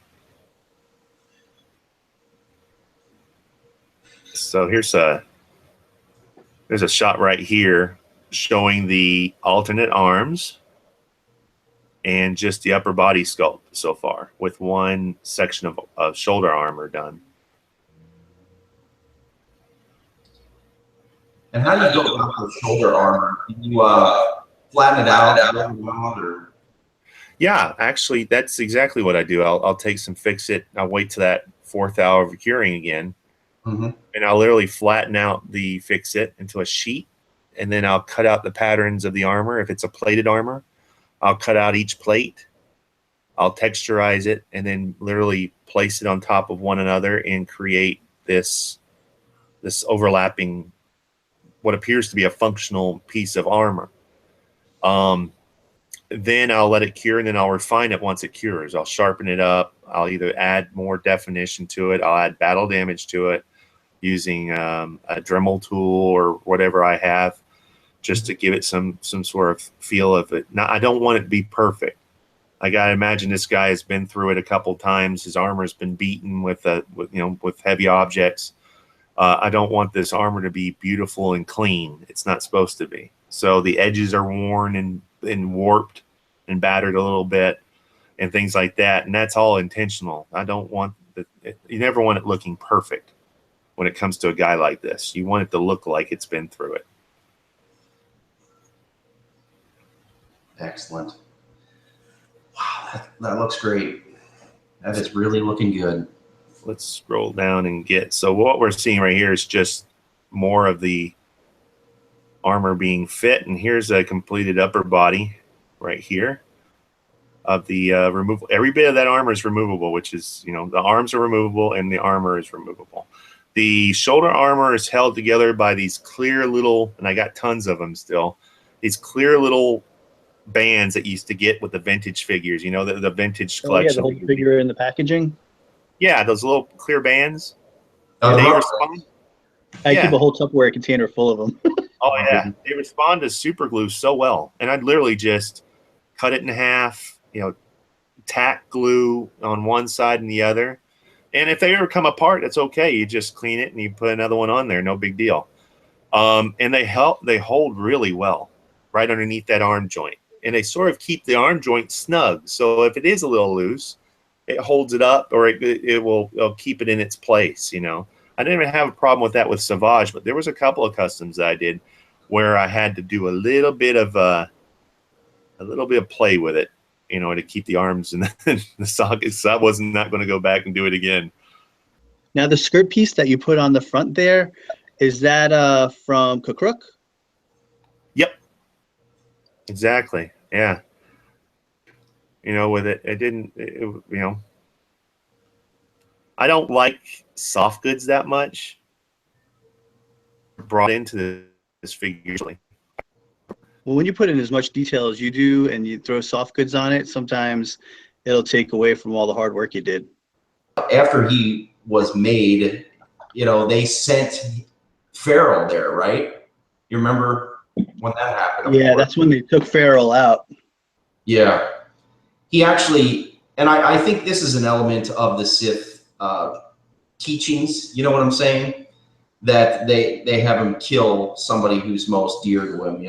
So there's a shot right here showing the alternate arms and just the upper body sculpt so far, with one section of shoulder armor done. And how do you go about the shoulder armor? Do you flatten it out, or? Yeah, actually, that's exactly what I do. I'll take some fix-it. I'll wait till that 4th hour of curing again, and I'll literally flatten out the fix-it into a sheet, and then I'll cut out the patterns of the armor. If it's a plated armor, I'll cut out each plate. I'll texturize it, and then literally place it on top of one another and create this overlapping, what appears to be a functional piece of armor. Then I'll let it cure, and then I'll refine it once it cures. I'll sharpen it up. I'll either add more definition to it. I'll add battle damage to it using a Dremel tool or whatever I have, just to give it some sort of feel of it. Now, I don't want it to be perfect. I gotta imagine this guy has been through it a couple times. His armor's been beaten with heavy objects. I don't want this armor to be beautiful and clean. It's not supposed to be. So the edges are worn and warped and battered a little bit and things like that. And that's all intentional. I don't want you never want it looking perfect when it comes to a guy like this. You want it to look like it's been through it. Excellent. Wow, that looks great. That is really looking good. Let's scroll down and so what we're seeing right here is just more of the armor being fit. And here's a completed upper body right here of the removal. Every bit of that armor is removable, which is, the arms are removable and the armor is removable. The shoulder armor is held together by these clear little, and I got tons of them still, these clear little bands that you used to get with the vintage figures, the vintage collection. Oh, yeah, the whole figure in the packaging. Yeah, those little clear bands. Oh, They respond. I keep a whole Tupperware container full of them. Oh yeah, they respond to super glue so well, and I'd literally just cut it in half, tack glue on one side and the other, and if they ever come apart, that's okay. You just clean it and you put another one on there, no big deal. And they hold really well right underneath that arm joint, and they sort of keep the arm joint snug. So if it is a little loose, it holds it up, or it'll keep it in its place. I didn't even have a problem with that with Sauvage, but there was a couple of customs that I did where I had to do a little bit of play with it, to keep the arms in the sockets. So I was not going to go back and do it again. Now, the skirt piece that you put on the front there, is that from Kukruk? Yep. Exactly. Yeah. With it didn't, I don't like soft goods that much brought into this figure. Well, when you put in as much detail as you do and you throw soft goods on it, sometimes it'll take away from all the hard work you did. After he was made, they sent Farrell there, right? You remember when that happened? Yeah, that's when they took Farrell out. Yeah. He actually, and I think this is an element of the Sith teachings, you know what I'm saying? That they have him kill somebody who's most dear to him,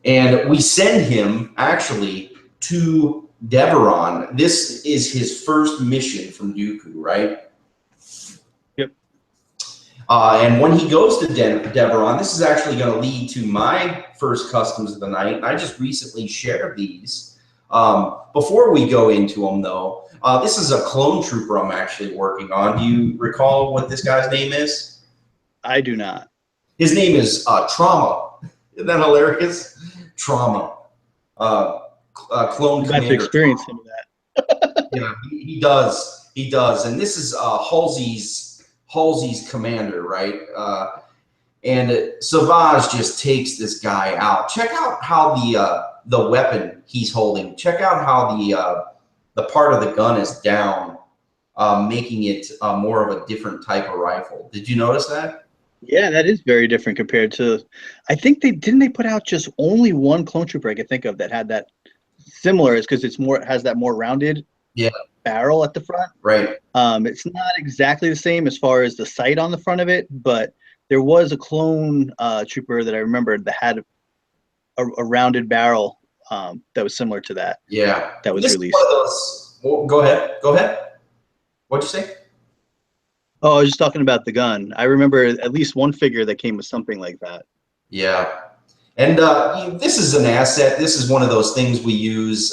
And we send him actually to Deveron. This is his first mission from Dooku, right? Yep. And when he goes to Deveron, this is actually going to lead to my first customs of the night. And I just recently shared these. Before we go into them, though, this is a clone trooper I'm actually working on. Do you recall what this guy's name is? I do not. His name is Trauma. Isn't that hilarious? Trauma. Clone I'm about to commander. experience some of that. Yeah, he does. He does. And this is Halsey's commander, right? And Savage just takes this guy out. Check out how the weapon he's holding. Check out how the part of the gun is down, making it more of a different type of rifle. Did you notice that? Yeah, that is very different compared to. I think they put out just only one clone trooper I could think of that had that similar. Is because it has that more rounded barrel at the front. Right. It's not exactly the same as far as the sight on the front of it, but there was a clone trooper that I remembered that had a rounded barrel that was similar to that. Yeah. That was this released. Is one of those, well, go ahead. What'd you say? Oh, I was just talking about the gun. I remember at least one figure that came with something like that. Yeah. And this is an asset. This is one of those things we use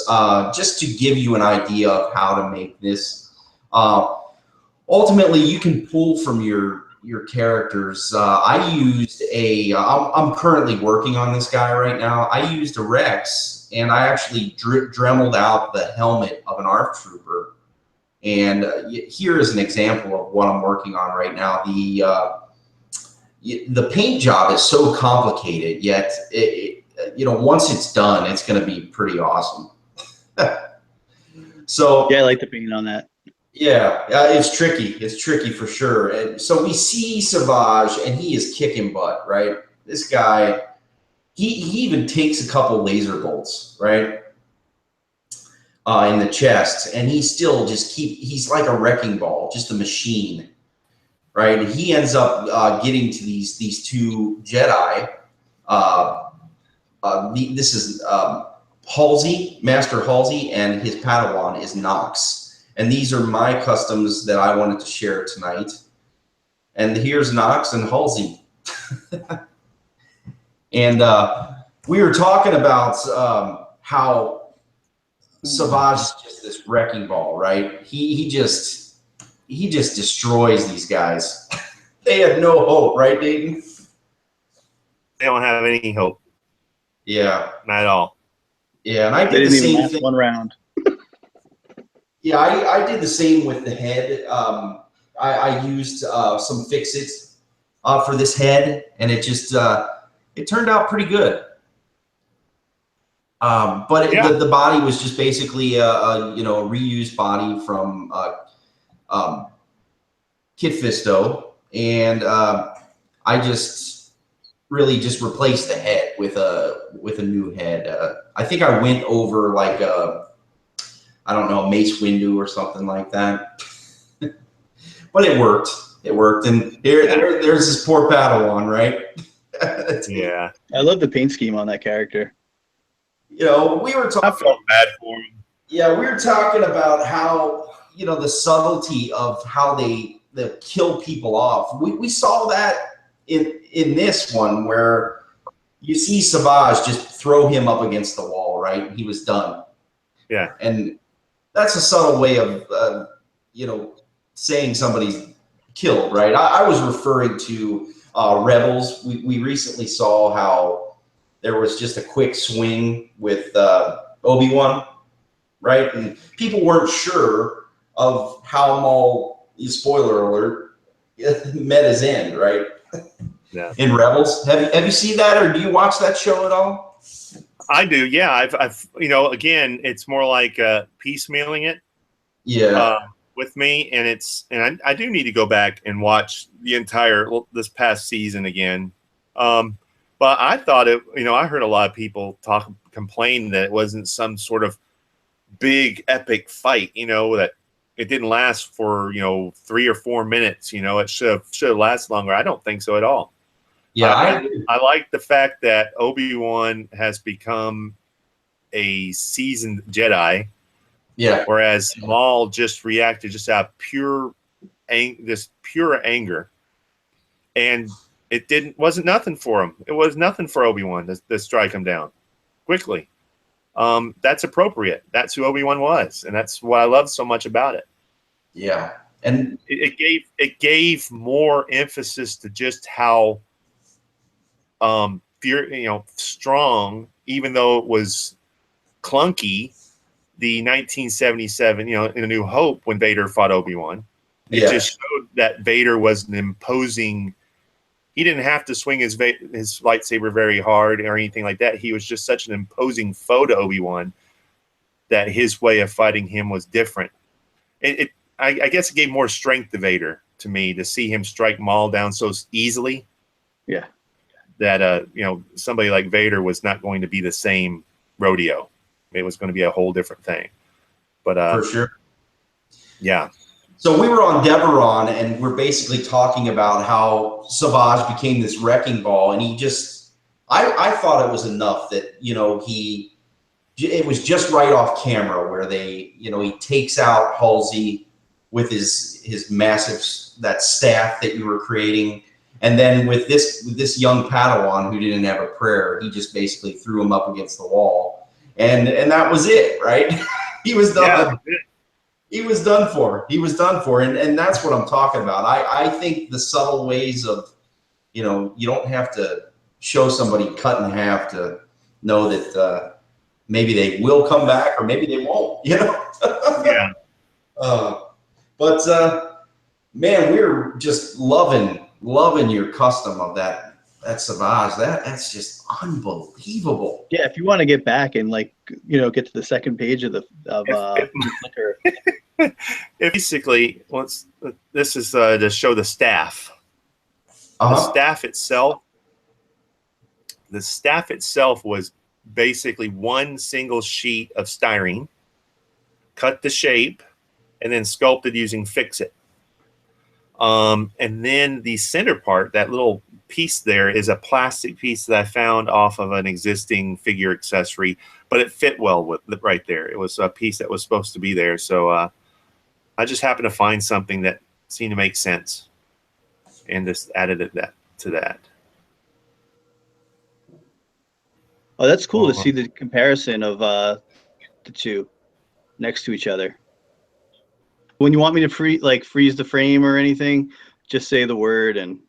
just to give you an idea of how to make this. Ultimately, you can pull from your characters. I used I'm currently working on this guy right now. I used a Rex, and I actually dremeled out the helmet of an ARC trooper. And here is an example of what I'm working on right now. The paint job is so complicated, yet once it's done, it's going to be pretty awesome. So yeah, I like the paint on that. Yeah, it's tricky. It's tricky for sure. And so we see Savage, and he is kicking butt, right? This guy, he even takes a couple laser bolts, right, in the chest, and he still he's like a wrecking ball, just a machine, right? And he ends up getting to these two Jedi. This is Halsey, Master Halsey, and his Padawan is Nox. And these are my customs that I wanted to share tonight. And here's Nox and Halsey. And we were talking about how Savage is just this wrecking ball, right? He just destroys these guys. They have no hope, right, Dayton? They don't have any hope. Yeah. Not at all. Yeah, and I They did the didn't even same last thing. one round. Yeah, I did the same with the head. I used some fix-its for this head, and it just it turned out pretty good. But the body was just basically a reused body from Kit Fisto, and I just really just replaced the head with a new head. I think I went over like I don't know, Mace Windu or something like that. But it worked. It worked. And there's this poor Padawan, right? Yeah. I love the paint scheme on that character. We were talking. I felt bad for him. Yeah, we were talking about how, the subtlety of how they kill people off. We saw that in this one where you see Savage just throw him up against the wall, right? He was done. Yeah. And that's a subtle way of, saying somebody's killed, right? I was referring to Rebels. We recently saw how there was just a quick swing with Obi-Wan, right? And people weren't sure of how Maul, spoiler alert, met his end, right? Yeah. in Rebels. Have you seen that, or do you watch that show at all? I do. Yeah. I've again, it's more like piecemealing it. Yeah. With me, and I do need to go back and watch the entire this past season again. But I thought I heard a lot of people complain that it wasn't some sort of big epic fight, that it didn't last for 3 or 4 minutes. It should have lasted longer. I don't think so at all. Yeah, I like the fact that Obi-Wan has become a seasoned Jedi. Yeah. Whereas Maul just reacted just out of pure anger, and it wasn't nothing for him. It was nothing for Obi-Wan to strike him down quickly. That's appropriate. That's who Obi-Wan was, and that's what I love so much about it. Yeah, and it gave more emphasis to just how strong, even though it was clunky. The 1977, in A New Hope, when Vader fought Obi-Wan, it just showed that Vader was an imposing. He didn't have to swing his lightsaber very hard or anything like that. He was just such an imposing foe to Obi-Wan that his way of fighting him was different. I guess it gave more strength to Vader, to me, to see him strike Maul down so easily. Yeah. That somebody like Vader was not going to be the same rodeo. It was going to be a whole different thing. But for sure. Yeah. So we were on Deveron, and we're basically talking about how Savage became this wrecking ball, and I thought it was enough that, it was just right off camera where he takes out Halsey with his massive, that staff that you were creating. And then with this young Padawan who didn't have a prayer, he just basically threw him up against the wall. And that was it, right? He was done. Yeah. He was done for. And that's what I'm talking about. I think the subtle ways of, you don't have to show somebody cut in half to know that maybe they will come back or maybe they won't, Yeah. But man, we're just loving your custom of that Savage. That's just unbelievable. Yeah, if you want to get back and get to the second page of basically, this is to show the staff. The staff itself was basically one single sheet of styrene, cut to shape, and then sculpted using Fix-It. And then the center part, that little piece there, is a plastic piece that I found off of an existing figure accessory, but it fit well with right there. It was a piece that was supposed to be there. So I just happened to find something that seemed to make sense and just added to that. Oh, that's cool to see the comparison of the two next to each other. When you want me to freeze the frame or anything, just say the word and.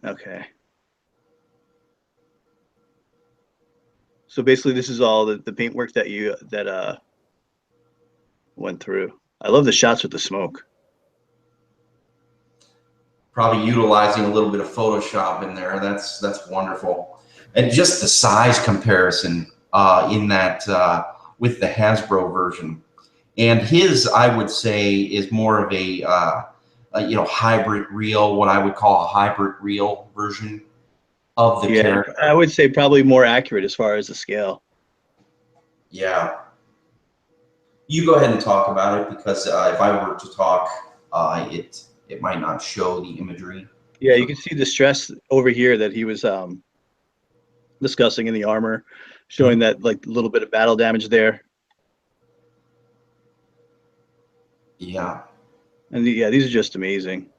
Okay. So basically, this is all the paintwork that went through. I love the shots with the smoke. Probably utilizing a little bit of Photoshop in there. That's wonderful. And just the size comparison in that with the Hasbro version. And his, I would say, is more of a hybrid reel, what I would call a hybrid reel version of the character. I would say probably more accurate as far as the scale. Yeah. You go ahead and talk about it, because if I were to talk, it might not show the imagery. Yeah, you can see the stress over here that he was discussing in the armor, showing that little bit of battle damage there. Yeah. And these are just amazing.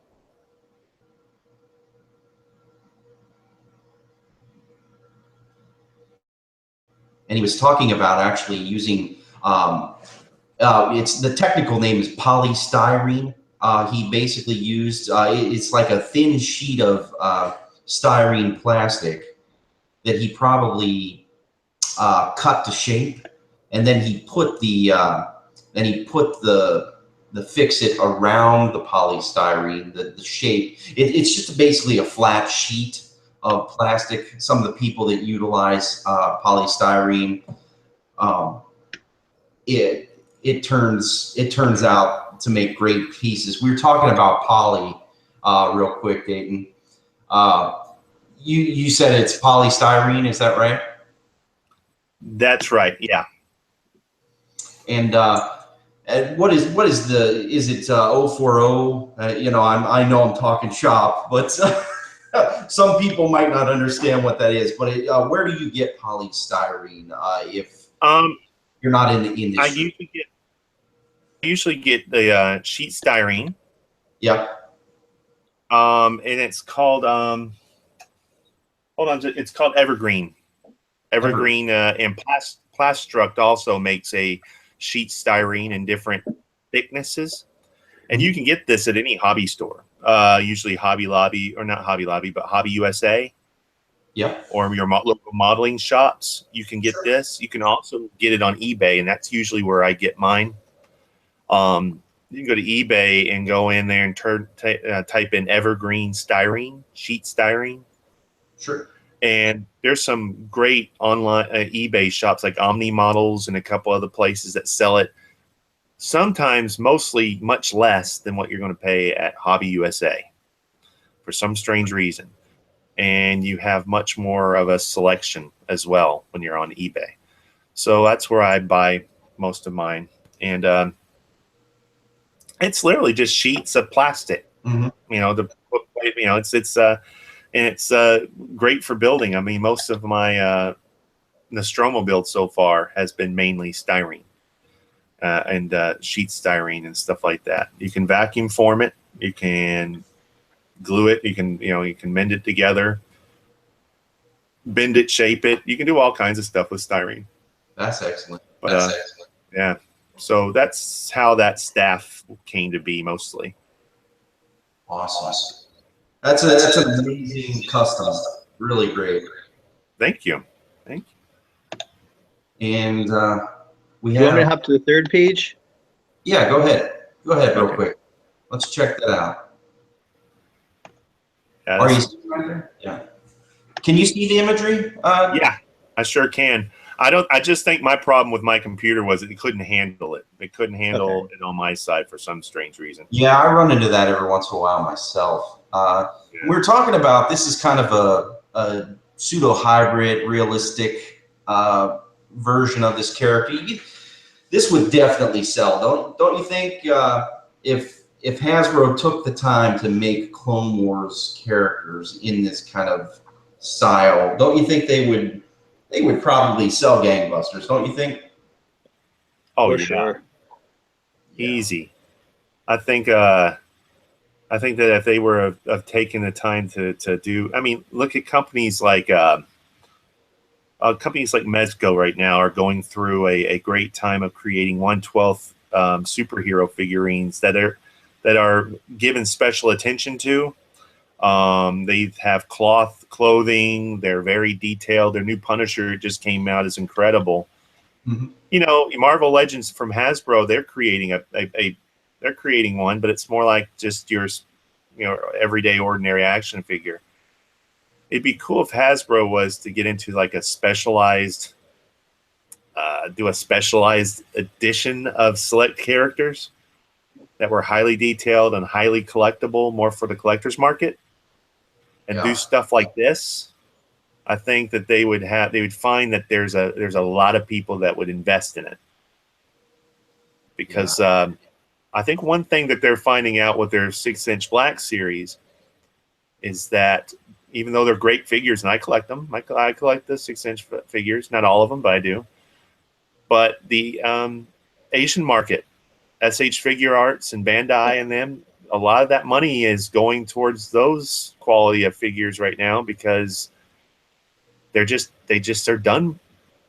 And he was talking about actually using, it's the technical name is polystyrene. He basically used, it's like a thin sheet of styrene plastic that he probably cut to shape. And then he put the and he put the fix-it around the polystyrene, the shape. It's just basically a flat sheet of plastic. Some of the people that utilize polystyrene, it turns out to make great pieces. We were talking about poly real quick, Dayton. You said it's polystyrene, is that right? That's right. Yeah. And what is is it 040? You know, I know I'm talking shop, but some people might not understand what that is. But where do you get polystyrene if you're not in the industry? I usually get the sheet styrene. Yeah. And it's called hold on, it's called Evergreen. Evergreen and Plastruct also makes a sheet styrene in different thicknesses, and you can get this at any hobby store. Usually Hobby Lobby, or not Hobby Lobby, but Hobby USA. Yeah. Or your local modeling shops. You can get this. You can also get it on eBay, and that's usually where I get mine. You can go to eBay and go in there and type in Evergreen styrene, sheet styrene. Sure. And there's some great online eBay shops like Omni Models and a couple other places that sell it. Sometimes, mostly, much less than what you're going to pay at Hobby USA for some strange reason. And you have much more of a selection as well when you're on eBay. So that's where I buy most of mine. And it's literally just sheets of plastic. Mm-hmm. You know, it's great for building. I mean, most of my Nostromo build so far has been mainly styrene and sheet styrene and stuff like that. You can vacuum form it. You can glue it. You can mend it together, bend it, shape it. You can do all kinds of stuff with styrene. That's excellent. But, yeah. So that's how that staff came to be mostly. Awesome. That's an amazing custom. Really great. Thank you. And you want me to hop to the third page? Yeah, go ahead. Go ahead real quick. Let's check that out. Are you seeing right there? Yeah. Can you see the imagery? Yeah, I sure can. I just think my problem with my computer was it couldn't handle it. It couldn't handle it on my side for some strange reason. Yeah, I run into that every once in a while myself. We're talking about, this is kind of a pseudo-hybrid, realistic version of this character. This would definitely sell, don't you think? If Hasbro took the time to make Clone Wars characters in this kind of style, don't you think they would probably sell gangbusters, don't you think? Oh, for sure. Easy. I think that if they were have taken the time to do, I mean, look at companies like Mezco right now are going through a great time of creating 1/12 superhero figurines that are given special attention to. They have cloth clothing. They're very detailed. Their new Punisher just came out is incredible. Mm-hmm. You know, Marvel Legends from Hasbro, they're creating they're creating one, but it's more like just your, everyday ordinary action figure. It'd be cool if Hasbro was to get into like a specialized, do a specialized edition of select characters that were highly detailed and highly collectible, more for the collector's market, and do stuff like this. I think that they would find that there's a lot of people that would invest in it, because I think one thing that they're finding out with their 6-inch Black series is that even though they're great figures, and I collect them, I collect the 6-inch figures, not all of them, but I do. But the Asian market, SH Figure Arts and Bandai and them, a lot of that money is going towards those quality of figures right now, because they just are done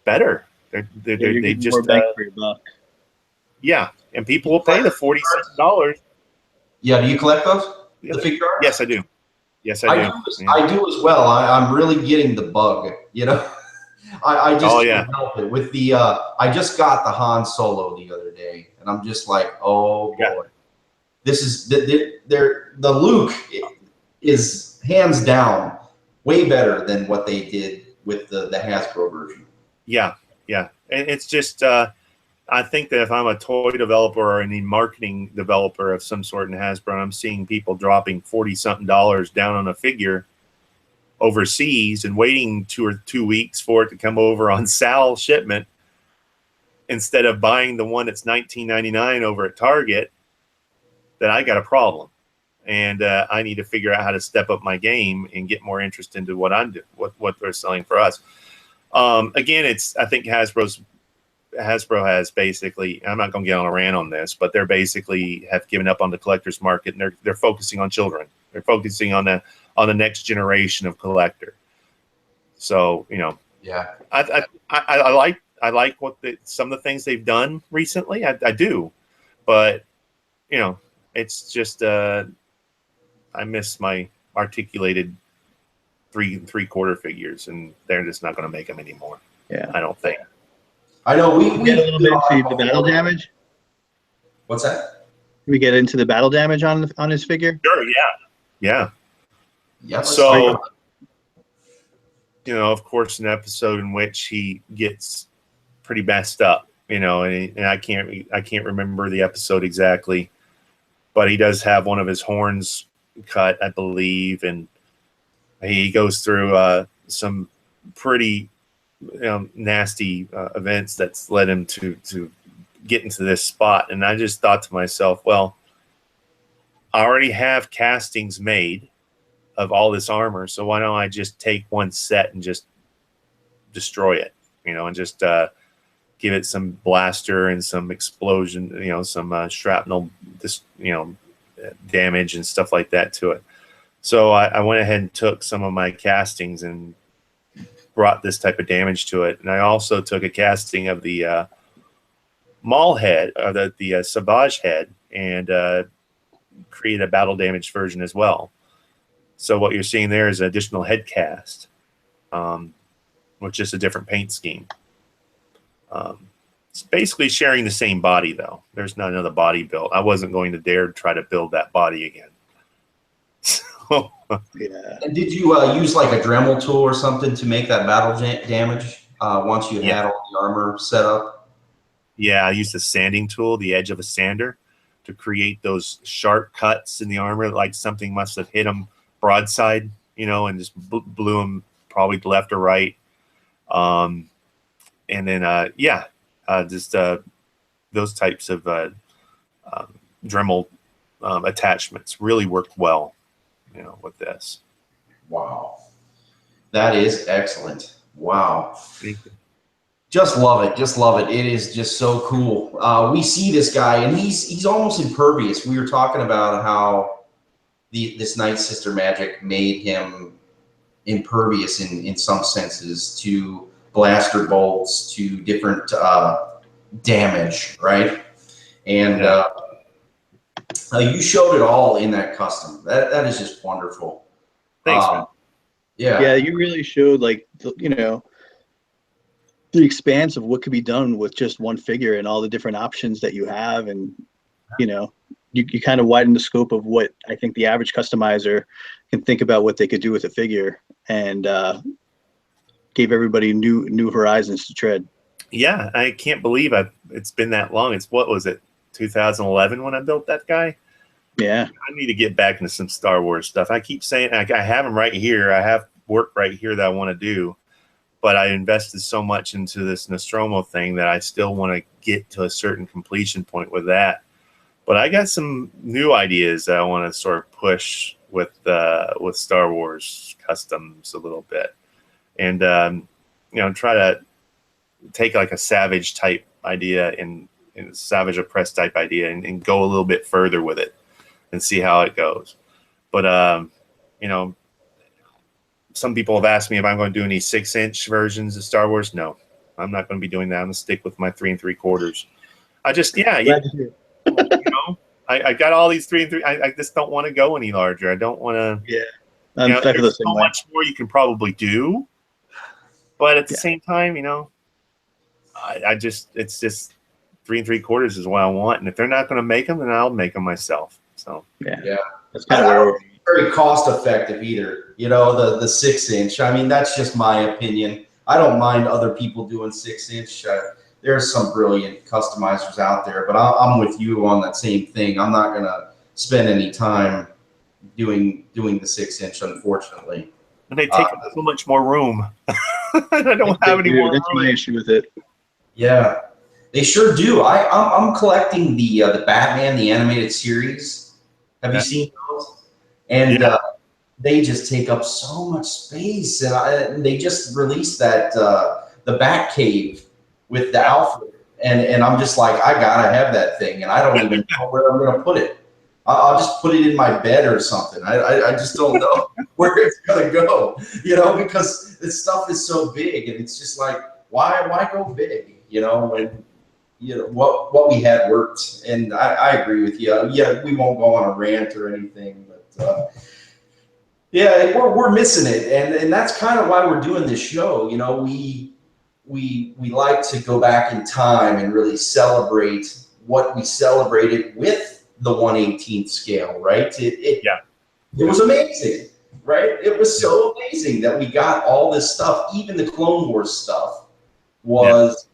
better. They just more bang for your buck. Yeah, and people will pay the $47. Yeah, do you collect those? The figure art? Yes, I do. Yes, I do. I do as well. I'm really getting the bug. I just Oh, can't help it. With the I just got the Han Solo the other day, and I'm just like, oh boy, Yeah. this is the Luke is hands down way better than what they did with the Hasbro version. Yeah, yeah. And it's just, I think that if I'm a toy developer or any marketing developer of some sort in Hasbro, I'm seeing people dropping $40-something down on a figure overseas and waiting 2 weeks for it to come over on SAL shipment instead of buying the one that's $19.99 over at Target, that I got a problem. And I need to figure out how to step up my game and get more interest into what I'm doing, what they're selling for us. Again, I think Hasbro has basically, I'm not going to get on a rant on this, but they're basically have given up on the collector's market, and they're focusing on children. They're focusing on the next generation of collector. So, Yeah, I like what some of the things they've done recently. I do, but it's just I miss my articulated 3 3/4 figures, and they're just not going to make them anymore. Yeah, I don't think. I know. We get a little bit into the battle damage. What's that? Can we get into the battle damage on his figure? Sure. Yeah. Yep. So, of course, an episode in which he gets pretty messed up, and I can't remember the episode exactly, but he does have one of his horns cut, I believe, and he goes through some pretty nasty events that's led him to get into this spot. And I just thought to myself, well, I already have castings made of all this armor, so why don't I just take one set and just destroy it, and just give it some blaster and some explosion, some shrapnel, damage and stuff like that to it. So I went ahead and took some of my castings and brought this type of damage to it. And I also took a casting of the Maul head, or the Savage head, and created a battle damage version as well. So what you're seeing there is an additional head cast, with just a different paint scheme. It's basically sharing the same body, though. There's not another body built. I wasn't going to dare try to build that body again. So, Yeah. And did you use like a Dremel tool or something to make that battle damage once you had all the armor set up? Yeah, I used a sanding tool, the edge of a sander, to create those sharp cuts in the armor, like something must have hit him broadside, and just blew him probably left or right. And then, just those types of Dremel attachments really worked well, with this. Wow, that is excellent. Wow. Thank you. Just love it. Just love it. It is just so cool. We see this guy, and he's almost impervious. We were talking about how this Night Sister magic made him impervious in some senses to blaster bolts, to different damage, right? And you showed it all in that custom. That is just wonderful. Thanks, man. Yeah, you really showed the expanse of what could be done with just one figure and all the different options that you have, and you kind of widen the scope of what I think the average customizer can think about what they could do with a figure, and gave everybody new horizons to tread. Yeah, I can't believe it's been that long. What was it, 2011 when I built that guy? Yeah. I need to get back into some Star Wars stuff. I keep saying I have them right here. I have work right here that I want to do, but I invested so much into this Nostromo thing that I still want to get to a certain completion point with that. But I got some new ideas that I want to sort of push with Star Wars customs a little bit, and try to take like a Savage type idea and Savage Oppressed type idea and go a little bit further with it and see how it goes. But some people have asked me if I'm going to do any 6-inch versions of Star Wars. No, I'm not going to be doing that. I'm going to stick with my 3 3/4. I got all these 3 3. I just don't want to go any larger. I don't want to. Yeah, there's so much more you can probably do, But at the same time, I just, it's just 3 3/4 is what I want. And if they're not going to make them, then I'll make them myself. So, Yeah. That's kind of where very cost effective either. The 6-inch. I mean, that's just my opinion. I don't mind other people doing 6-inch. There's some brilliant customizers out there, but I'm with you on that same thing. I'm not gonna spend any time doing the 6-inch, unfortunately. and they take up so much more room. I don't have any more That's room. my issue with it. Yeah, they sure do. I'm collecting the Batman, the animated series. Have you seen those? And they just take up so much space. And they just released that the Batcave with the Alfred, and I'm just like, I gotta have that thing, and I don't even know where I'm gonna put it. I'll just put it in my bed or something. I just don't know where it's gonna go, because this stuff is so big, and it's just like, why go big, when what we had worked. And I agree with you. Yeah, we won't go on a rant or anything, but yeah, we're missing it, and that's kind of why we're doing this show. We like to go back in time and really celebrate what we celebrated with the 1/18th scale, right? It was amazing, right? It was so amazing that we got all this stuff. Even the Clone Wars stuff was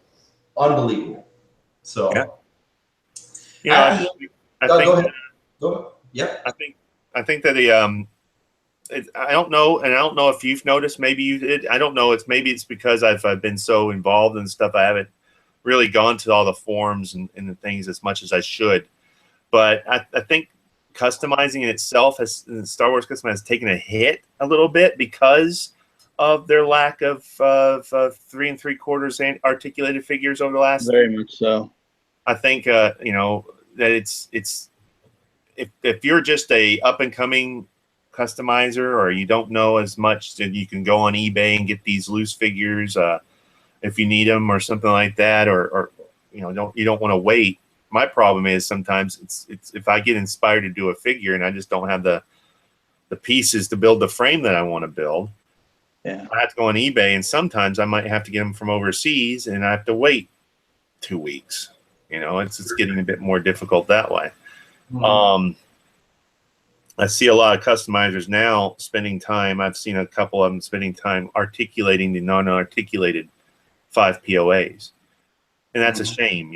unbelievable. So, I think go ahead. Yeah, I think that I don't know, and I don't know if you've noticed. Maybe you did. I don't know. Maybe it's because I've been so involved in stuff. I haven't really gone to all the forums and the things as much as I should. But I think customizing in itself Star Wars custom has taken a hit a little bit because of their lack of 3 3/4 and articulated figures over the last. Very much so. I think that it's if you're just a up and coming customizer, or you don't know as much, then you can go on eBay and get these loose figures if you need them or something like that, or you don't want to wait. My problem is sometimes it's if I get inspired to do a figure and I just don't have the pieces to build the frame that I want to build. Yeah, I have to go on eBay, and sometimes I might have to get them from overseas, and I have to wait 2 weeks. It's getting a bit more difficult that way. Mm-hmm. I see a lot of customizers now spending time. I've seen a couple of them spending time articulating the non-articulated 5 POAs, and that's a shame.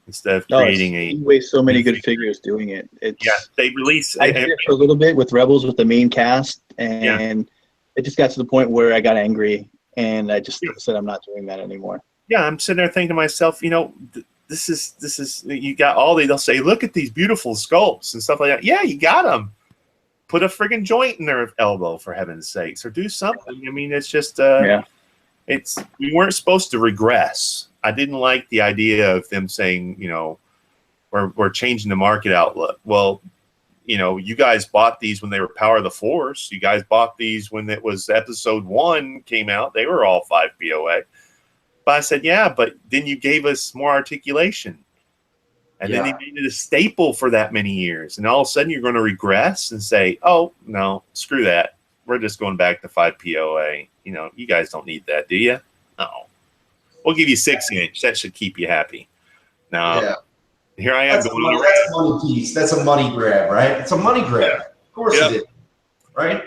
Instead of creating you waste so many good figures doing it. They release. I did it for a little bit with Rebels with the main cast, and it just got to the point where I got angry, and I just said I'm not doing that anymore. Yeah, I'm sitting there thinking to myself, this is you got all they'll say, look at these beautiful sculpts and stuff like that. Yeah, you got them. Put a friggin' joint in their elbow, for heaven's sakes, or do something. I mean, it's just we weren't supposed to regress. I didn't like the idea of them saying, we're changing the market outlook. Well, you guys bought these when they were Power of the Force. You guys bought these when it was Episode 1 came out. They were all 5 POA. But I said, yeah, but then you gave us more articulation. And then they made it a staple for that many years. And all of a sudden you're going to regress and say, oh, no, screw that. We're just going back to 5 POA. You guys don't need that, do you? No. We'll give you 6-inch. That should keep you happy. Now, here I am going on. That's a money piece. That's a money grab, right? It's a money grab. Yeah. Of course it is, right?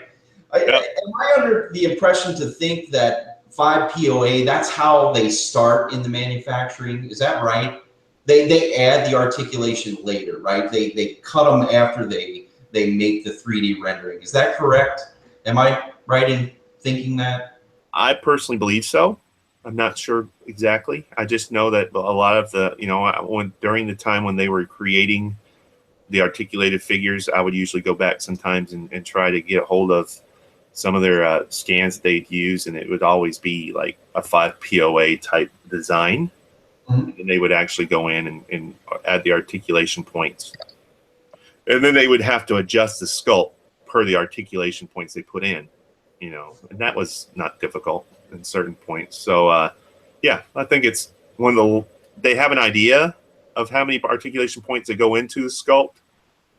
Am I under the impression to think that 5 POA, that's how they start in the manufacturing? Is that right? They add the articulation later, right? They cut them after they make the 3D rendering. Is that correct? Am I right in thinking that? I personally believe so. I'm not sure exactly. I just know that a lot of the, during the time when they were creating the articulated figures, I would usually go back sometimes and try to get a hold of some of their scans they'd use, and it would always be like a 5 POA type design. Mm-hmm. And they would actually go in and add the articulation points. And then they would have to adjust the sculpt per the articulation points they put in, and that was not difficult in certain points. So, I think it's they have an idea of how many articulation points that go into the sculpt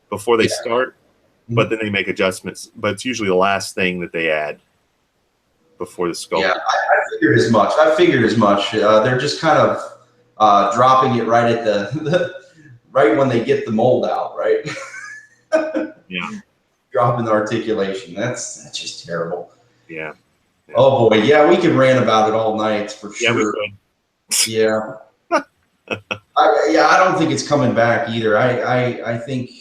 before they start, but then they make adjustments. But it's usually the last thing that they add. before the sculpting. Yeah, I figured as much. They're just kind of dropping it right at right when they get the mold out, right? Yeah. Dropping the articulation. That's just terrible. Yeah. Oh boy, yeah, we could rant about it all night for Yeah, we sure. could. Yeah. I don't think it's coming back either. I think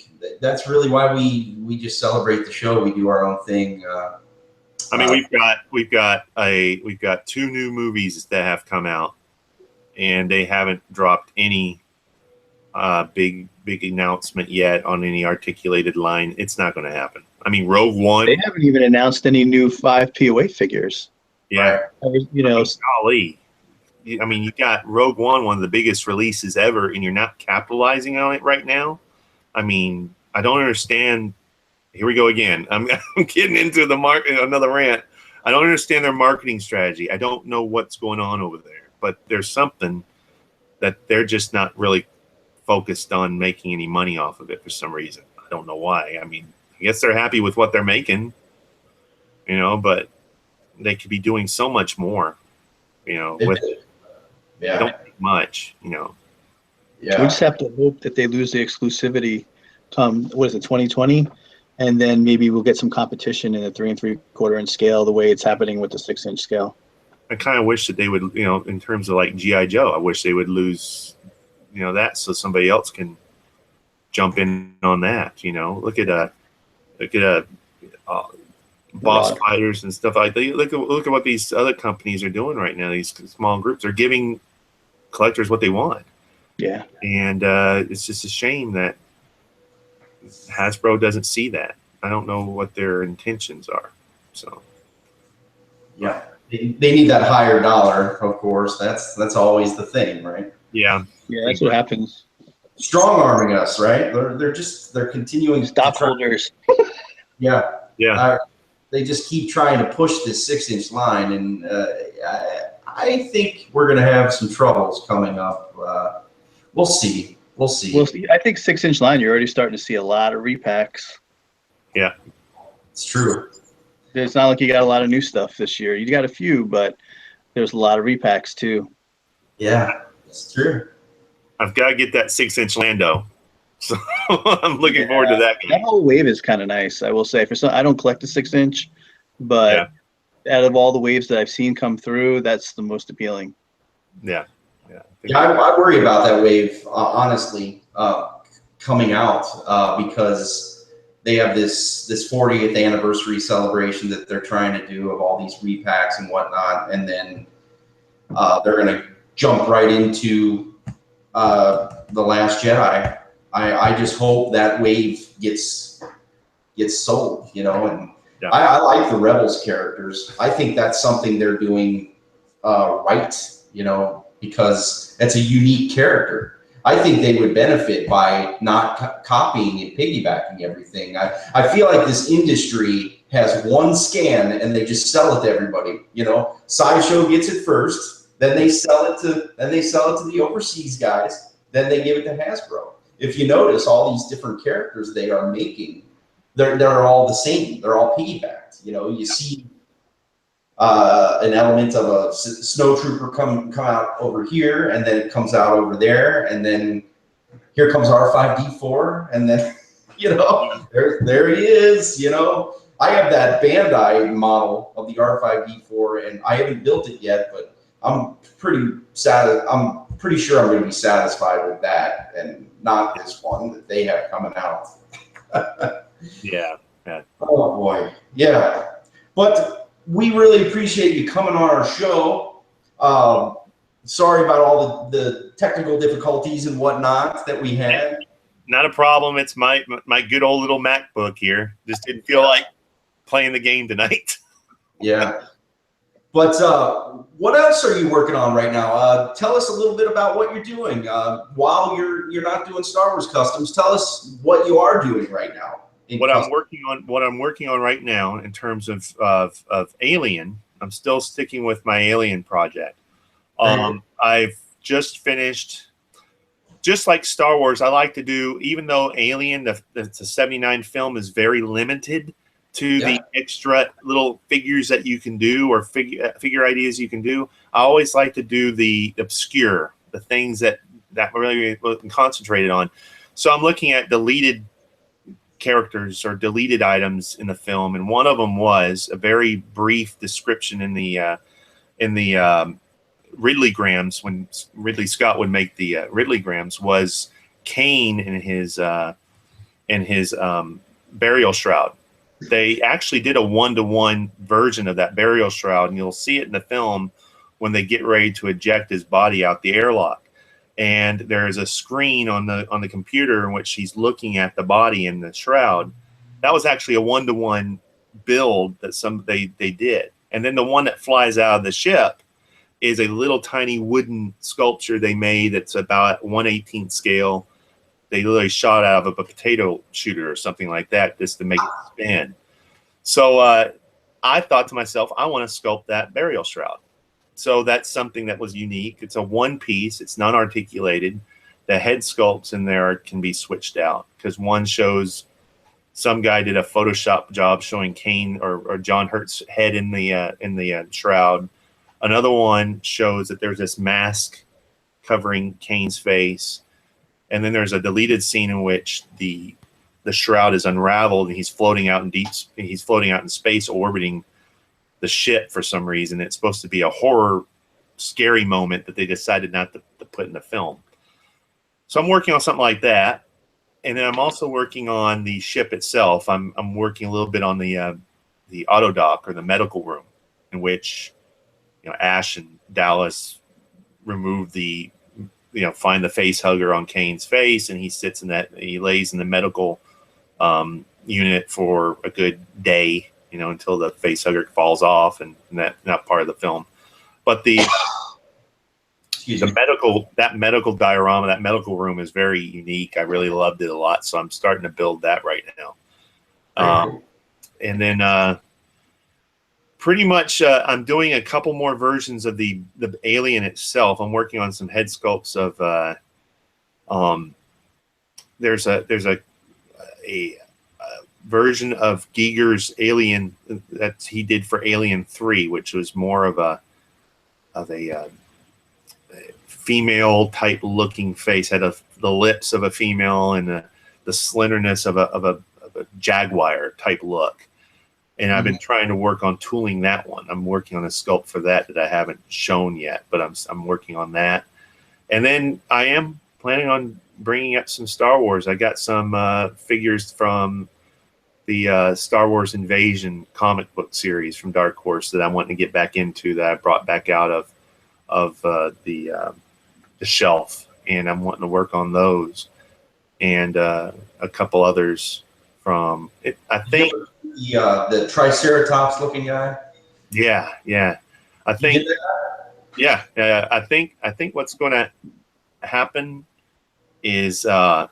that's really why we just celebrate the show. We do our own thing. I mean, we've got 2 new movies that have come out, and they haven't dropped any big announcement yet on any articulated line. It's not going to happen. I mean, Rogue One. They haven't even announced any new 5 POA figures. Yeah. You know, golly. I mean, you got Rogue one of the biggest releases ever, and you're not capitalizing on it right now. I mean, I don't understand. Here we go again. I'm getting into the another rant. I don't understand their marketing strategy. I don't know what's going on over there, but there's something that they're just not really focused on making any money off of it for some reason. I don't know why. I mean, I guess they're happy with what they're making, but they could be doing so much more, with Yeah. don't make much, Yeah. we just have to hope that they lose the exclusivity come 2020, and then maybe we'll get some competition in the 3 3/4 inch scale, the way it's happening with the 6-inch scale. I kind of wish that they would, in terms of like G.I. Joe, I wish they would lose, that so somebody else can jump in on that. Look at boss fighters and stuff like that. Look at what these other companies are doing right now. These small groups are giving collectors what they want. Yeah, and it's just a shame that Hasbro doesn't see that. I don't know what their intentions are. So, yeah, they need that higher dollar, of course. That's always the thing, right? Yeah, that's what happens. Strong arming us, right? They're continuing stockholders. Yeah. They just keep trying to push this 6-inch line, and I think we're going to have some troubles coming up. We'll see. I think 6-inch line, you're already starting to see a lot of repacks. Yeah, it's true. It's not like you got a lot of new stuff this year. You got a few, but there's a lot of repacks too. Yeah, it's true. I've got to get that 6-inch Lando. So I'm looking forward to that. That whole wave is kind of nice, I will say. I don't collect the 6-inch, but out of all the waves that I've seen come through, that's the most appealing. Yeah. I worry about that wave, honestly, coming out because they have this 40th anniversary celebration that they're trying to do of all these repacks and whatnot, and then they're going to jump right into The Last Jedi. I just hope that wave gets sold, and I like the Rebels characters. I think that's something they're doing right, because it's a unique character. I think they would benefit by not copying and piggybacking everything. I feel like this industry has one scan and they just sell it to everybody. Sideshow gets it first, then they sell it to the overseas guys, then they give it to Hasbro. If you notice, all these different characters they are making, they're all the same. They're all piggybacked. You see an element of a snowtrooper come out over here, and then it comes out over there, and then here comes R5D4, and then there he is. I have that Bandai model of the R5D4, and I haven't built it yet, but I'm pretty sure I'm going to be satisfied with that, and not this one that they have coming out. Yeah. Oh boy, yeah. But we really appreciate you coming on our show. Sorry about all the technical difficulties and whatnot that we had. Not a problem. It's my good old little MacBook here. Just didn't feel like playing the game tonight. Yeah. But what else are you working on right now? Tell us a little bit about what you're doing while you're not doing Star Wars customs. Tell us what you are doing right now. What I'm working on right now in terms of Alien. I'm still sticking with my Alien project. I've just finished. Just like Star Wars, I like to do, even though Alien, the 79 film is very limited, to the extra little figures that you can do, or figure ideas you can do. I always like to do the obscure, the things that really concentrated on. So I'm looking at deleted characters or deleted items in the film, and one of them was a very brief description in the Ridley-grams, when Ridley Scott would make the Ridley-grams, was Kane in his burial shroud. They actually did a 1-to-1 version of that burial shroud, and you'll see it in the film when they get ready to eject his body out the airlock. And there's a screen on the computer in which he's looking at the body in the shroud. That was actually a 1-to-1 build that they did. And then the one that flies out of the ship is a little tiny wooden sculpture they made that's about 1/18 scale. They literally shot out of a potato shooter or something like that just to make it spin. So I thought to myself, I want to sculpt that burial shroud. So that's something that was unique. It's a one piece. It's non-articulated. The head sculpts in there can be switched out, because one shows some guy did a Photoshop job showing Kane or John Hurt's head in the shroud. Another one shows that there's this mask covering Kane's face. And then there's a deleted scene in which the shroud is unraveled and he's floating out in space, orbiting the ship for some reason. It's supposed to be a horror, scary moment that they decided not to put in the film. So I'm working on something like that. And then I'm also working on the ship itself. I'm working a little bit on the auto dock, or the medical room, in which, Ash and Dallas remove find the face hugger on Kane's face, and he sits in that. He lays in the medical unit for a good day, until the face hugger falls off, and that's not part of the film. But the medical diorama, that medical room, is very unique. I really loved it a lot, so I'm starting to build that right now. And then pretty much I'm doing a couple more versions of the alien itself. I'm working on some head sculpts of there's a version of Giger's Alien that he did for Alien 3, which was more of a female type looking face, had the lips of a female and the slenderness of a jaguar type look. And I've been trying to work on tooling that one. I'm working on a sculpt for that I haven't shown yet, but I'm working on that. And then I am planning on bringing up some Star Wars. I got some figures from the Star Wars Invasion comic book series from Dark Horse that I want to get back into, that I brought back out of the shelf, and I'm wanting to work on those and a couple others from it. I think the Triceratops looking guy. Yeah. I think. Yeah. I think what's going to happen is I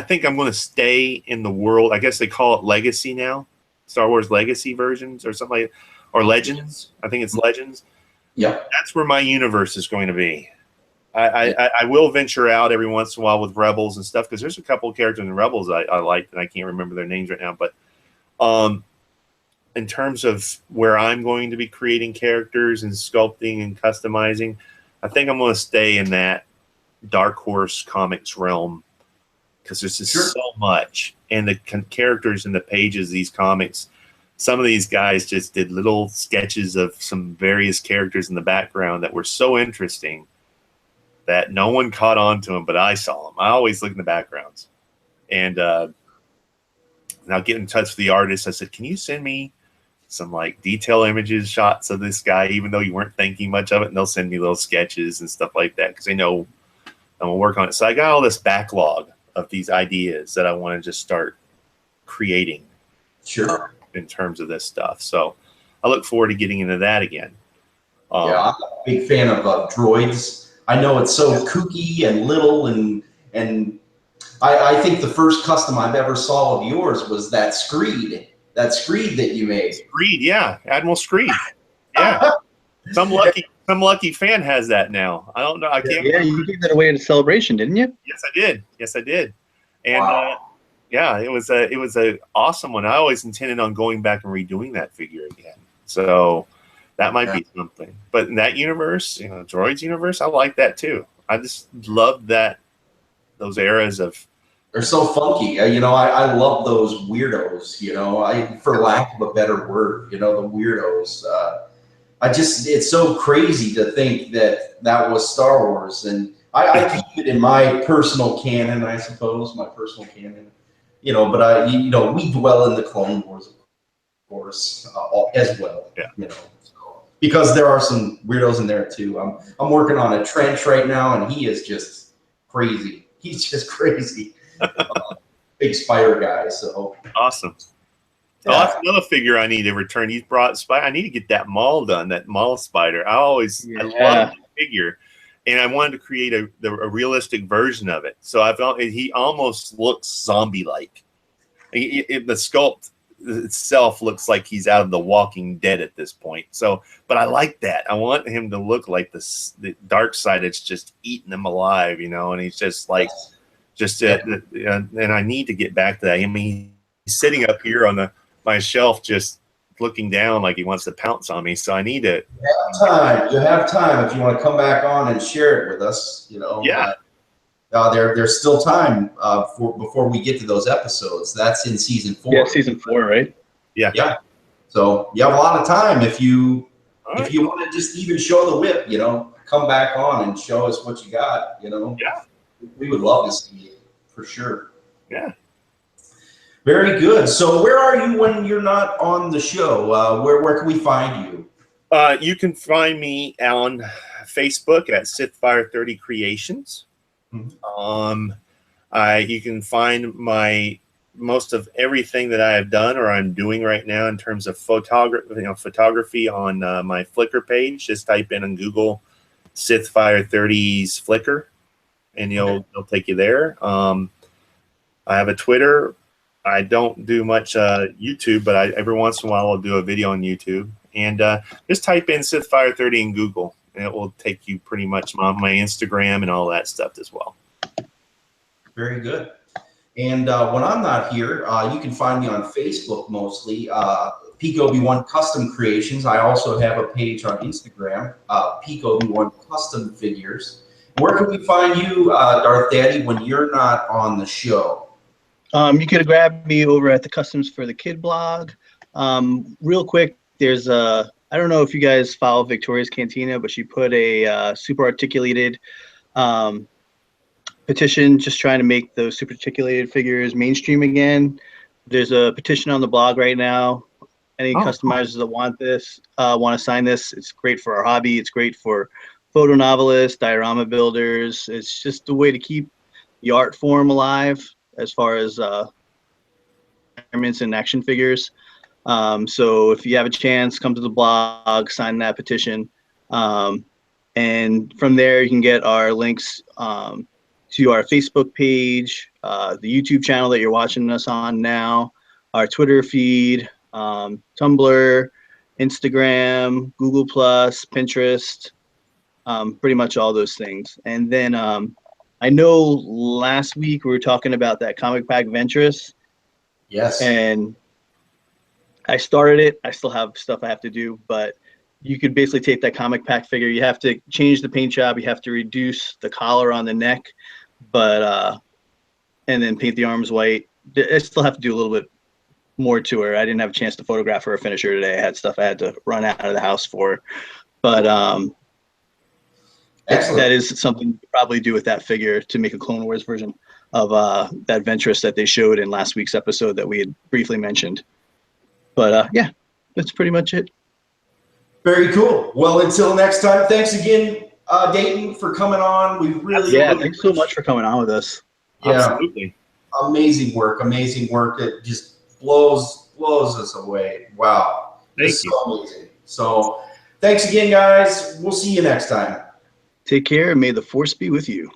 think I'm going to stay in the world. I guess they call it Legacy now, Star Wars Legacy versions or something like, or Legends. I think it's Legends. Yeah, that's where my universe is going to be. I will venture out every once in a while with Rebels and stuff, because there's a couple of characters in Rebels I like, and I can't remember their names right now. But in terms of where I'm going to be creating characters and sculpting and customizing, I think I'm going to stay in that Dark Horse Comics realm, because there's just so much. And the characters in the pages of these comics, some of these guys just did little sketches of some various characters in the background that were so interesting that no one caught on to them, but I saw them. I always look in the backgrounds. And I'll get in touch with the artist. I said, can you send me some like detail images, shots of this guy, even though you weren't thinking much of it? And they'll send me little sketches and stuff like that, because they know I'm going to work on it. So I got all this backlog of these ideas that I want to just start creating in terms of this stuff. So I look forward to getting into that again. I'm a big fan of droids. I know it's so kooky and little, and I think the first custom I've ever saw of yours was that Screed that you made. Screed, yeah, Admiral Screed, yeah. Some lucky fan has that now. I don't know. I can't. Yeah, you gave that away at a celebration, didn't you? Yes, I did. And yeah, it was a awesome one. I always intended on going back and redoing that figure again. So that might be something. But in that universe, Droids universe, I like that too. I just love those eras of. They're so funky. I love those weirdos, for lack of a better word, the weirdos. It's so crazy to think that was Star Wars. And I keep it in my personal canon, I suppose, but we dwell in the Clone Wars, of course, as well, because there are some weirdos in there too. I'm working on a Trench right now, and he is just crazy. He's just crazy. Big spider guy. So awesome. Yeah. Oh, that's another figure I need to return. He's brought spider. I need to get that Maul done. That Maul spider. I love the figure, and I wanted to create a realistic version of it. So I felt he almost looks zombie-like. The sculpt itself looks like he's out of The Walking Dead at this point. So, but I like that. I want him to look like the dark side that's just eating him alive, and he's just like, and I need to get back to that. I mean, he's sitting up here on my shelf, just looking down like he wants to pounce on me. So I need to. You have time if you want to come back on and share it with us. Yeah. There's still time before we get to those episodes. That's in season 4. Yeah, season 4, right? Yeah. Yeah. So you have a lot of time if you want to just even show the whip. Come back on and show us what you got. Yeah. We would love to see it for sure. Yeah. Very good. So where are you when you're not on the show? Where can we find you? You can find me on Facebook at Sithfire30 Creations. Mm-hmm. You can find most of everything that I have done or I'm doing right now in terms of photography on my Flickr page. Just type in Google Sithfire30's Flickr, and it'll take you there. I have a Twitter. I don't do much YouTube, but every once in a while I'll do a video on YouTube. And just type in Sithfire30 in Google, and it will take you pretty much on my Instagram and all that stuff as well. Very good. And when I'm not here, you can find me on Facebook mostly, Peak Obi-Wan Custom Creations. I also have a page on Instagram, Peak Obi-Wan Custom Figures. Where can we find you, Darth Daddy, when you're not on the show? You could grab me over at the Customs for the Kid blog. Real quick, there's I don't know if you guys follow Victoria's Cantina, but she put a super articulated petition just trying to make those super articulated figures mainstream again. There's a petition on the blog right now. Any customizers that want to sign this, it's great for our hobby. It's great for photo novelists, diorama builders. It's just a way to keep the art form alive as far as environments and action figures. So if you have a chance, come to the blog, sign that petition. And from there, you can get our links to our Facebook page, the YouTube channel that you're watching us on now, our Twitter feed, Tumblr, Instagram, Google+, Pinterest, pretty much all those things. And then I know last week we were talking about that comic pack Ventress. Yes. And I started it. I still have stuff I have to do, but you could basically take that comic pack figure. You have to change the paint job. You have to reduce the collar on the neck, but and then paint the arms white. I still have to do a little bit more to her. I didn't have a chance to photograph her or finish her today. I had stuff I had to run out of the house for, but that is something you could probably do with that figure to make a Clone Wars version of that Ventress that they showed in last week's episode that we had briefly mentioned. But yeah, that's pretty much it. Very cool. Well, until next time, thanks again, Dayton, for coming on. We really thanks so much for coming on with us. Yeah, absolutely. Amazing work. It just blows us away. Wow. Thank you. So amazing. So thanks again, guys. We'll see you next time. Take care, and may the Force be with you.